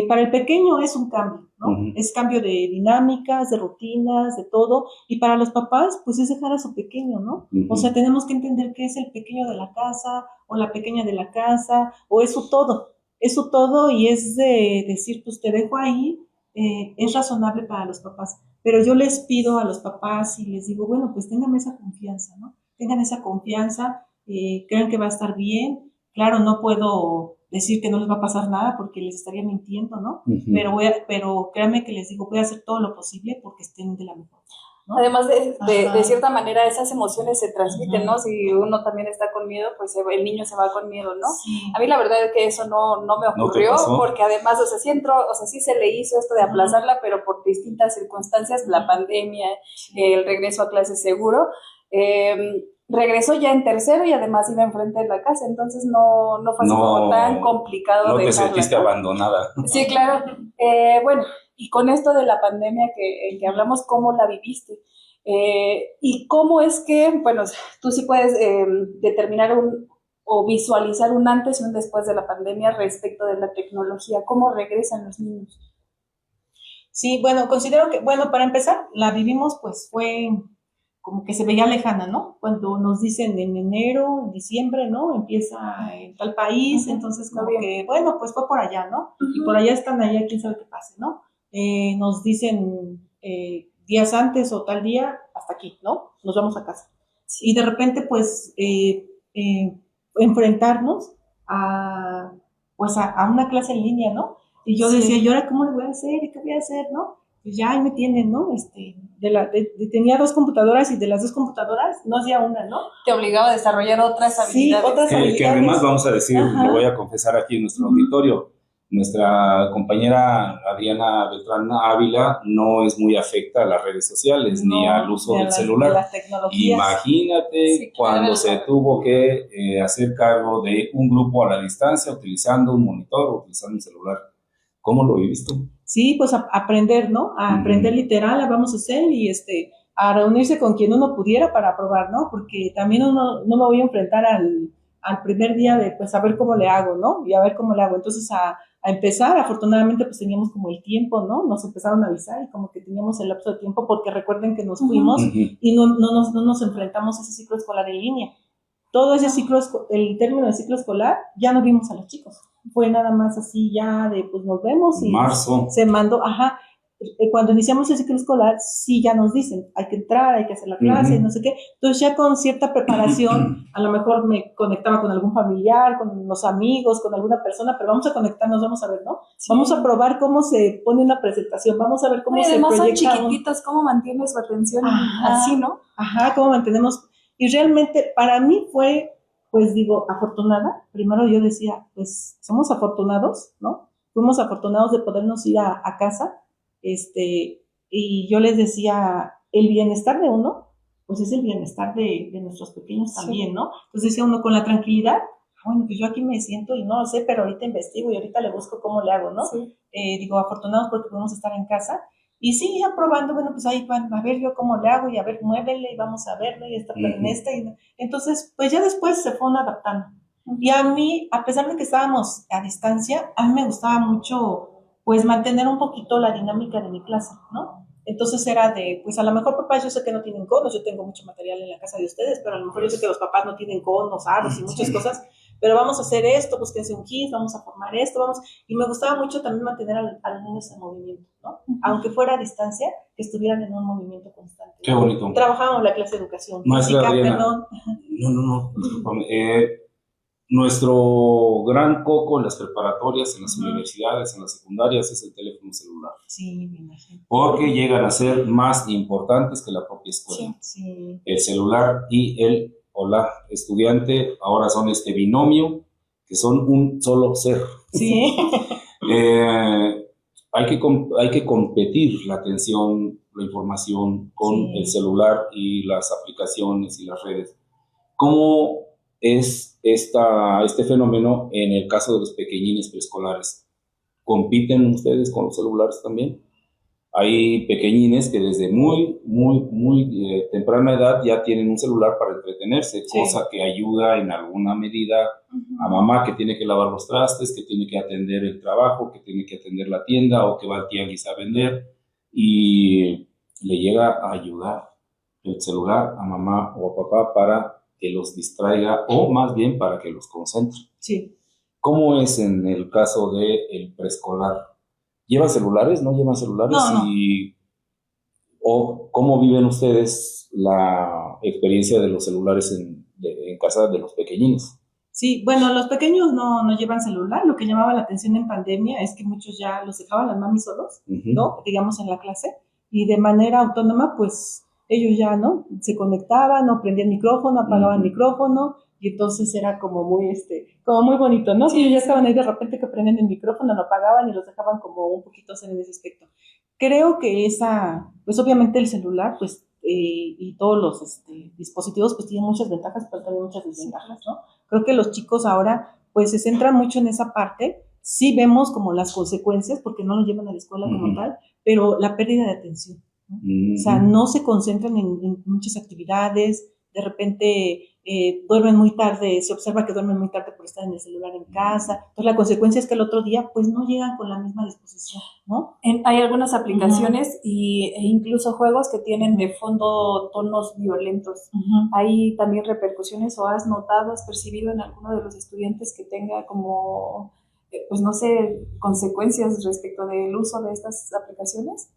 para el pequeño es un cambio, ¿no? Es cambio de dinámicas, de rutinas, de todo. Y para los papás, pues es dejar a su pequeño, ¿no? O sea, tenemos que entender que es el pequeño de la casa o la pequeña de la casa o es su todo. Es su todo y es de decir, pues te dejo ahí. Es razonable para los papás. Pero yo les pido a los papás y les digo, bueno, pues tengan esa confianza, ¿no? Tengan esa confianza, crean que va a estar bien. Claro, no puedo decir que no les va a pasar nada porque les estaría mintiendo, ¿no? Pero créanme que les digo, voy a hacer todo lo posible porque estén de la mejor, ¿no? Además, de cierta manera, esas emociones se transmiten, ¿no? Si uno también está con miedo, pues el niño se va con miedo, ¿no? Sí. A mí la verdad es que eso no me ocurrió, porque además, o sea, sí entró, o sea, sí se le hizo esto de aplazarla, pero por distintas circunstancias, la pandemia, el regreso a clases seguro, regresó ya en tercero y además iba enfrente de la casa, entonces no fue así como tan complicado no dejarla, te sentiste abandonada. Sí, claro. Bueno, y con esto de la pandemia que hablamos, ¿cómo la viviste? Y cómo es que, bueno, tú sí puedes determinar o visualizar un antes y un después de la pandemia respecto de la tecnología, ¿cómo regresan los niños? Sí, bueno, considero que, bueno, para empezar, la vivimos, pues fue como que se veía lejana, ¿no? Cuando nos dicen en enero, en diciembre, ¿no? Empieza en tal país, entonces como que, bueno, pues fue por allá, ¿no? Y por allá están allá, quién sabe qué pase, ¿no? Nos dicen días antes o tal día, hasta aquí, ¿no? Nos vamos a casa. Y de repente, pues, enfrentarnos pues a una clase en línea, ¿no? Y yo decía, ¿y ahora cómo le voy a hacer? ¿Y qué voy a hacer, no? Pues ya ahí me tienen, ¿no? Tenía 2 computadoras y de las 2 computadoras no hacía una, ¿no? Te obligaba a desarrollar otras habilidades. Sí, otras habilidades. Que además vamos a decir, lo voy a confesar aquí en nuestro auditorio, nuestra compañera Adriana Beltrán Ávila no es muy afecta a las redes sociales ni al uso del celular. De las tecnologías. Imagínate cuando se tuvo que hacer cargo de un grupo a la distancia utilizando un monitor o utilizando un celular. ¿Cómo lo viviste? Sí, pues aprender, ¿no? A aprender literal, vamos a hacer y a reunirse con quien uno pudiera para probar, ¿no? Porque también uno no me voy a enfrentar al primer día de, pues, a ver cómo le hago, ¿no? Y a ver cómo le hago. Entonces, a empezar, afortunadamente, pues, teníamos como el tiempo, ¿no? Nos empezaron a avisar y como que teníamos el lapso de tiempo porque recuerden que nos fuimos y no nos enfrentamos a ese ciclo escolar en línea. Todo ese ciclo, el término del ciclo escolar, ya no vimos a los chicos. Fue nada más así ya de, pues, nos vemos y marzo. Se mandó, cuando iniciamos el ciclo escolar, sí ya nos dicen, hay que entrar, hay que hacer la clase, no sé qué. Entonces ya con cierta preparación, a lo mejor me conectaba con algún familiar, con los amigos, con alguna persona, pero vamos a conectarnos, vamos a ver, ¿no? Sí. Vamos a probar cómo se pone una presentación, vamos a ver cómo se proyecta. Además son chiquititos, cómo mantienes su atención así, ¿no? Cómo mantenemos. Y realmente para mí fue, pues digo, afortunada. Primero yo decía, pues somos afortunados, ¿no? Fuimos afortunados de podernos ir a casa. Y yo les decía, el bienestar de uno, pues es el bienestar de nuestros pequeños también, ¿no? Entonces decía uno, con la tranquilidad bueno, pues yo aquí me siento y no lo sé, pero ahorita investigo y ahorita le busco cómo le hago, ¿no? Sí. Digo, afortunados porque podemos estar en casa. Y sí, ya probando, bueno, pues ahí van a ver yo cómo le hago y a ver, muévele y vamos a verlo y esta, en esta. Y, entonces, pues ya después se fueron adaptando. Y a mí, a pesar de que estábamos a distancia, a mí me gustaba mucho, pues, mantener un poquito la dinámica de mi clase, ¿no? Entonces era de, pues a lo mejor papás, yo sé que no tienen conos, yo tengo mucho material en la casa de ustedes, pero a lo mejor yo sé que los papás no tienen conos, aros y muchas cosas, pero vamos a hacer esto, pues que hace un kit, vamos a formar esto, vamos, y me gustaba mucho también mantener a los niños en movimiento, ¿no? Aunque fuera a distancia, que estuvieran en un movimiento constante. Qué bonito. Trabajábamos la clase de educación Maestra física, Adriana, perdón. no, discúlpame. Nuestro gran coco en las preparatorias, en las universidades, en las secundarias es el teléfono celular. Sí, me imagino. Porque llegan a ser más importantes que la propia escuela. Sí. El celular y el o la estudiante ahora son este binomio, que son un solo ser. Sí. Hay que competir la atención, la información con el celular y las aplicaciones y las redes. ¿Cómo es este fenómeno en el caso de los pequeñines preescolares? ¿Compiten ustedes con los celulares también? Hay pequeñines que desde muy temprana edad ya tienen un celular para entretenerse, cosa que ayuda en alguna medida a mamá que tiene que lavar los trastes, que tiene que atender el trabajo, que tiene que atender la tienda o que va al tianguis a vender, y le llega a ayudar el celular a mamá o a papá para que los distraiga o más bien para que los concentre. Sí. ¿Cómo es en el caso del preescolar? ¿Llevan celulares? ¿No llevan celulares? No. ¿O cómo viven ustedes la experiencia de los celulares en casa de los pequeñines? Sí, bueno, los pequeños no llevan celular. Lo que llamaba la atención en pandemia es que muchos ya los dejaban las mamis solos, ¿no? Digamos en la clase, y de manera autónoma, pues ellos ya, ¿no? Se conectaban, no prendían micrófono, apagaban micrófono, y entonces era como muy bonito, ¿no? Sí, ellos ya estaban ahí de repente que prendían el micrófono, lo apagaban y los dejaban como un poquito hacer en ese aspecto. Creo que pues obviamente el celular, pues, y todos los dispositivos, pues tienen muchas ventajas, pero también muchas desventajas, ¿no? Creo que los chicos ahora, pues, se centran mucho en esa parte. Sí vemos como las consecuencias, porque no lo llevan a la escuela como tal, pero la pérdida de atención, ¿no? O sea, no se concentran en muchas actividades, de repente duermen muy tarde, se observa que duermen muy tarde por estar en el celular en casa. Entonces la consecuencia es que el otro día pues no llegan con la misma disposición, ¿no? Hay algunas aplicaciones e incluso juegos que tienen de fondo tonos violentos. ¿Hay también repercusiones o has notado, has percibido en alguno de los estudiantes que tenga como, pues no sé, consecuencias respecto del uso de estas aplicaciones?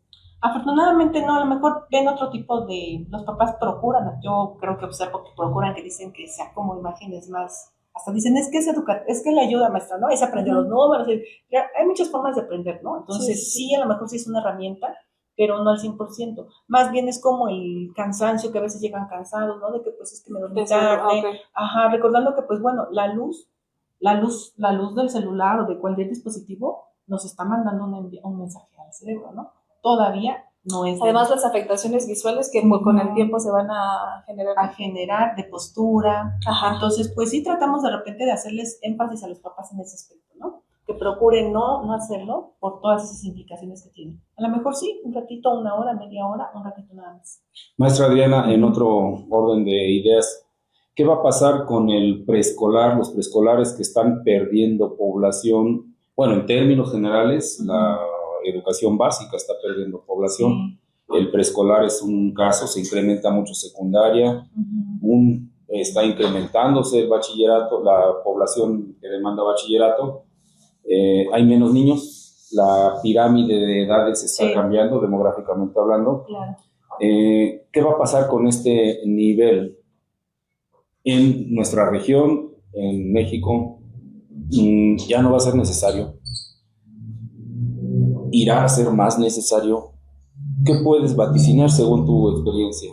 Afortunadamente no, a lo mejor ven otro tipo los papás procuran, yo creo que observo que procuran, que dicen que sea como imágenes más, hasta dicen, es que le ayuda, maestra, ¿no? Es aprender los números, hay muchas formas de aprender, ¿no? Entonces sí, a lo mejor sí es una herramienta, pero no al 100%. Más bien es como el cansancio, que a veces llegan cansados, ¿no? De que pues es que me dormí tarde. Recordando que pues bueno, la luz del celular o de cualquier dispositivo nos está mandando un mensaje al cerebro, ¿no? Todavía no es. Además, las afectaciones visuales que con el tiempo se van a generar de postura. Entonces, pues sí tratamos de repente de hacerles énfasis a los papás en ese aspecto, ¿no? Que procuren no hacerlo por todas esas implicaciones que tienen. A lo mejor sí, un ratito, una hora, media hora, un ratito nada más. Maestra Adriana, en otro orden de ideas, ¿qué va a pasar con el preescolar, los preescolares que están perdiendo población? Bueno, en términos generales, la educación básica está perdiendo población. El preescolar es un caso, se incrementa mucho secundaria, está incrementándose el bachillerato, la población que demanda bachillerato, hay menos niños, la pirámide de edades está cambiando demográficamente hablando. Claro. ¿Qué va a pasar con este nivel en nuestra región, en México? Ya no va a ser necesario. ¿Irá a ser más necesario? ¿Qué puedes vaticinar según tu experiencia?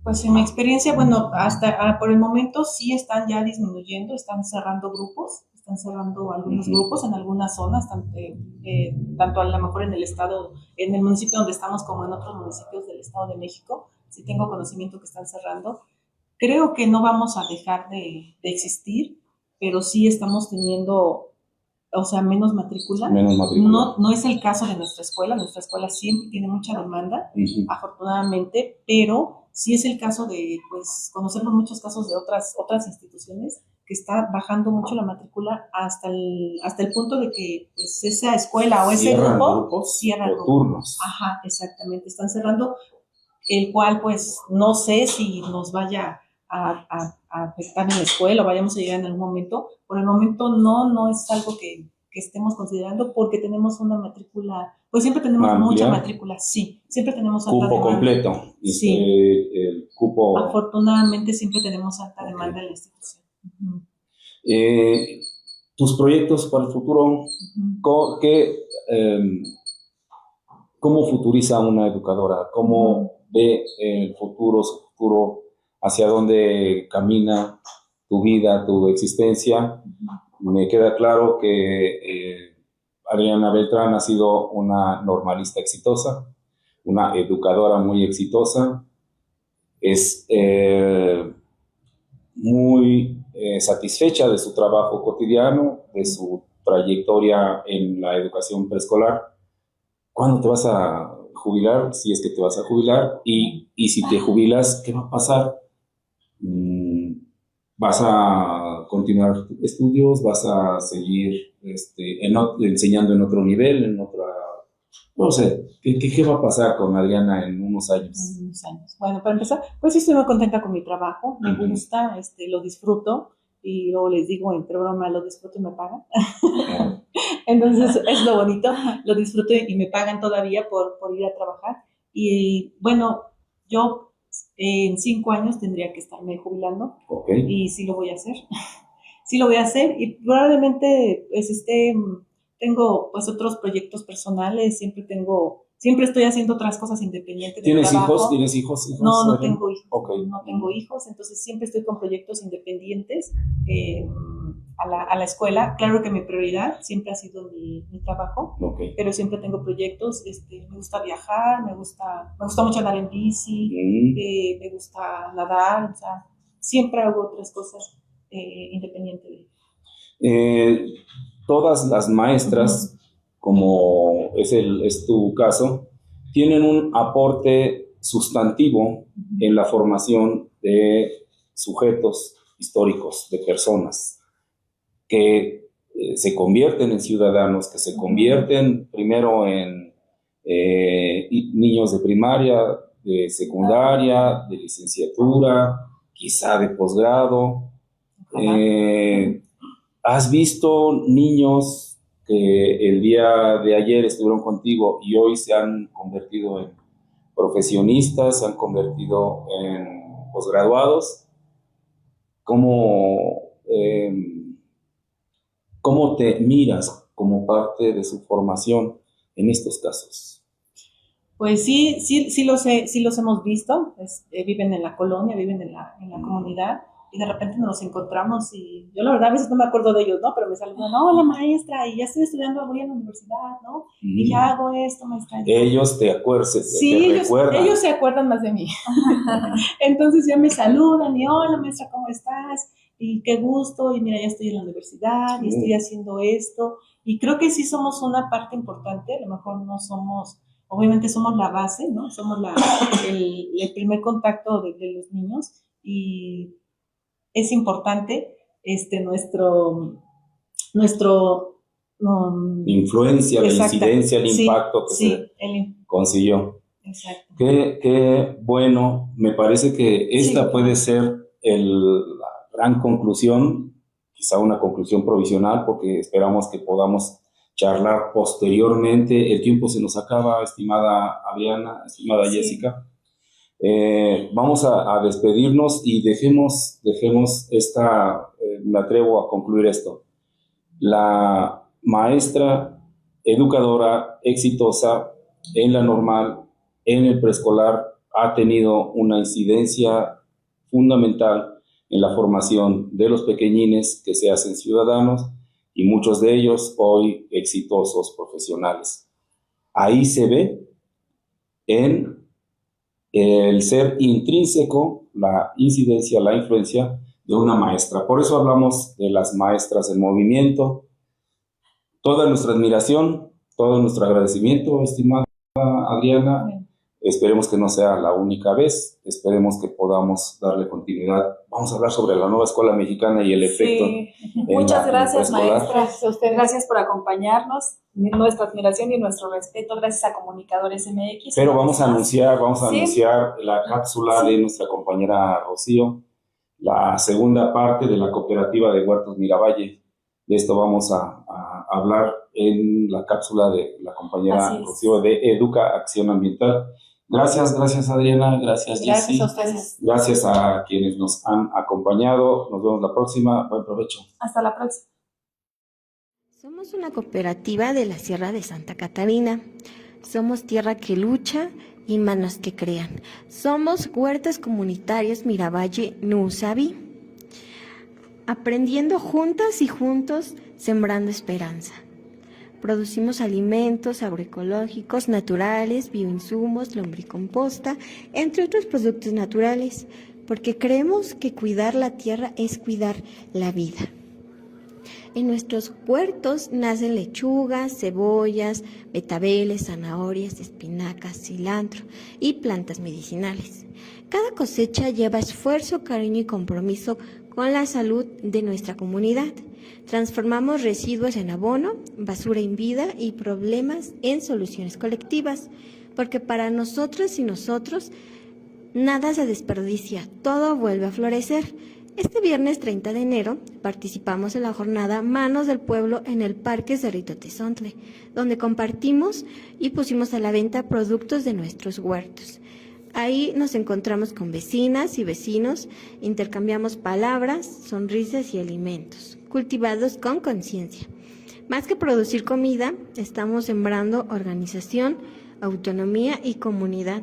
Pues en mi experiencia, bueno, hasta por el momento sí están ya disminuyendo, están cerrando grupos, están cerrando algunos grupos en algunas zonas, tanto a lo mejor en el estado, en el municipio donde estamos como en otros municipios del Estado de México, sí tengo conocimiento que están cerrando. Creo que no vamos a dejar de existir, pero sí estamos teniendo, o sea, menos matrícula. Menos matrícula. No es el caso de nuestra escuela siempre tiene mucha demanda, afortunadamente, pero sí es el caso de, pues, conocemos muchos casos de otras instituciones que está bajando mucho la matrícula hasta el punto de que, pues, esa escuela o ese grupo cierra turnos. Ajá, exactamente, están cerrando, el cual, pues, no sé si nos vaya a afectar en la escuela o vayamos a llegar en algún momento. Por el momento no es algo que estemos considerando porque tenemos una matrícula, pues siempre tenemos mucha matrícula, sí, siempre tenemos alta cupo demanda. Completo. Sí. El cupo. Afortunadamente siempre tenemos alta demanda en la institución. Tus proyectos para el futuro, ¿cómo futuriza una educadora? ¿Cómo ve el futuro, su futuro, hacia dónde camina tu vida, tu existencia? Me queda claro que Adriana Beltrán ha sido una normalista exitosa, una educadora muy exitosa, es muy satisfecha de su trabajo cotidiano, de su trayectoria en la educación preescolar. ¿Cuándo te vas a jubilar? Si es que te vas a jubilar, y si te jubilas, ¿qué va a pasar? ¿Vas a continuar estudios? ¿Vas a seguir enseñando en otro nivel, en otra? No sé, ¿qué va a pasar con Adriana en unos años? En unos años. Bueno, para empezar, pues sí estoy muy contenta con mi trabajo, me gusta, lo disfruto, y luego les digo, entre broma, lo disfruto y me pagan. Entonces, es lo bonito, lo disfruto y me pagan todavía por ir a trabajar. Y bueno, yo en 5 años tendría que estarme jubilando, y sí lo voy a hacer. Sí lo voy a hacer, y probablemente, pues, tengo, pues, otros proyectos personales, siempre estoy haciendo otras cosas independientes de trabajo. ¿Tienes hijos? No tengo hijos. Okay. No tengo hijos, entonces siempre estoy con proyectos independientes a la escuela. Claro que mi prioridad siempre ha sido mi trabajo, pero siempre tengo proyectos. Me gusta viajar, me gusta mucho andar en bici, me gusta nadar, o sea, siempre hago otras cosas independiente de todas las maestras, como es tu caso, tienen un aporte sustantivo en la formación de sujetos históricos, de personas que se convierten en ciudadanos, que se convierten primero en niños de primaria, de secundaria, de licenciatura, quizá de posgrado. ¿Has visto niños que el día de ayer estuvieron contigo y hoy se han convertido en profesionistas, se han convertido en posgraduados? ¿Cómo te miras como parte de su formación en estos casos? Pues sí los hemos visto. Viven en la colonia, viven en la comunidad, y de repente nos encontramos, y yo la verdad a veces no me acuerdo de ellos, ¿no? Pero me saludan, hola maestra, y ya estoy estudiando, voy a la universidad, ¿no? Y ya hago esto, maestra. Ellos te recuerdan. Ellos se acuerdan más de mí. Entonces ya me saludan y, hola maestra, ¿cómo estás? Y qué gusto, y mira, ya estoy en la universidad, y estoy haciendo esto. Y creo que sí somos una parte importante, a lo mejor no somos, obviamente somos la base, ¿no? Somos el primer contacto de los niños, y es importante nuestro influencia, la incidencia, el impacto que se consiguió. Exacto. Qué bueno, me parece que esta puede ser la gran conclusión, quizá una conclusión provisional, porque esperamos que podamos charlar posteriormente. El tiempo se nos acaba, estimada Adriana, estimada Jessica. Vamos a despedirnos y dejemos me atrevo a concluir esto. La maestra educadora exitosa en la normal, en el preescolar, ha tenido una incidencia fundamental en la formación de los pequeñines que se hacen ciudadanos, y muchos de ellos hoy exitosos profesionales. Ahí se ve en el ser intrínseco, la incidencia, la influencia de una maestra. Por eso hablamos de las maestras en movimiento. Toda nuestra admiración, todo nuestro agradecimiento, estimada Adriana. Esperemos que no sea la única vez, esperemos que podamos darle continuidad. Vamos a hablar sobre la nueva escuela mexicana y el efecto. Sí. Muchas gracias, maestra. Gracias por acompañarnos. Nuestra admiración y nuestro respeto, gracias a Comunicadores MX. Pero vamos a anunciar la cápsula de nuestra compañera Rocío, la segunda parte de la cooperativa de Huertos Miravalle. De esto vamos a hablar en la cápsula de la compañera Rocío de Educa Acción Ambiental. Gracias Adriana, gracias Jessy. Gracias a ustedes. Gracias a quienes nos han acompañado. Nos vemos la próxima. Buen provecho. Hasta la próxima. Somos una cooperativa de la Sierra de Santa Catarina. Somos tierra que lucha y manos que crean. Somos Huertos Comunitarios Miravalle Nuusabi. Aprendiendo juntas y juntos, sembrando esperanza. Producimos alimentos agroecológicos, naturales, bioinsumos, lombricomposta, entre otros productos naturales, porque creemos que cuidar la tierra es cuidar la vida. En nuestros huertos nacen lechugas, cebollas, betabeles, zanahorias, espinacas, cilantro y plantas medicinales. Cada cosecha lleva esfuerzo, cariño y compromiso con la salud de nuestra comunidad. Transformamos residuos en abono, basura en vida y problemas en soluciones colectivas, porque para nosotras y nosotros nada se desperdicia, todo vuelve a florecer. Este viernes 30 de enero participamos en la jornada Manos del Pueblo en el Parque Cerrito Tezontle, donde compartimos y pusimos a la venta productos de nuestros huertos. Ahí nos encontramos con vecinas y vecinos, intercambiamos palabras, sonrisas y alimentos, cultivados con conciencia. Más que producir comida, estamos sembrando organización, autonomía y comunidad.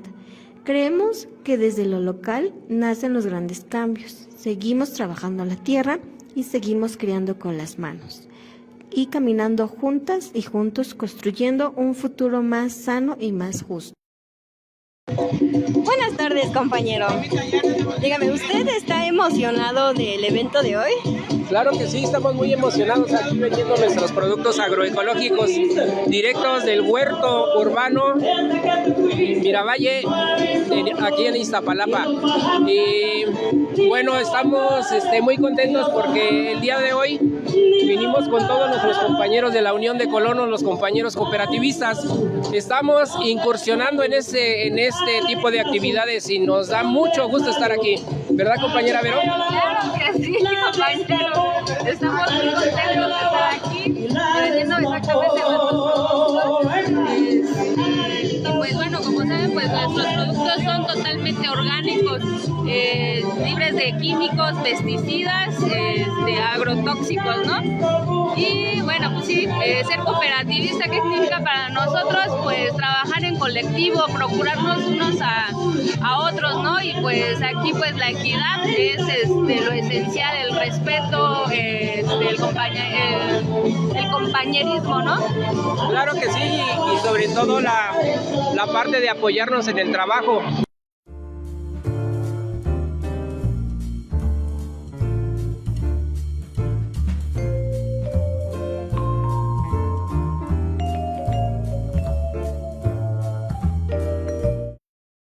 Creemos que desde lo local nacen los grandes cambios. Seguimos trabajando la tierra y seguimos creando con las manos. Y caminando juntas y juntos, construyendo un futuro más sano y más justo. Buenas tardes, compañero. Dígame, ¿usted está emocionado del evento de hoy? Claro que sí, estamos muy emocionados aquí vendiendo nuestros productos agroecológicos directos del huerto urbano Miravalle, aquí en Iztapalapa. Y bueno, estamos muy contentos porque el día de hoy vinimos con todos nuestros compañeros de la Unión de Colonos, los compañeros cooperativistas. Estamos incursionando en este tipo de actividades y nos da mucho gusto estar aquí. ¿Verdad, compañera Vero? Claro que sí, compañero. Estamos muy contentos de estar aquí, vendiendo exactamente nuestros productos. Y pues bueno, como saben, pues nuestros productos son totalmente orgánicos, libres de químicos, pesticidas, agrotóxicos, ¿no? Y bueno, pues sí, ser cooperativista, ¿qué significa para nosotros? Pues trabajar en colectivo, procurarnos unos a otros, ¿no? Y pues aquí pues la equidad es lo esencial, el respeto, el compañerismo, ¿no? Claro que sí, y sobre todo la parte de apoyarnos en el trabajo.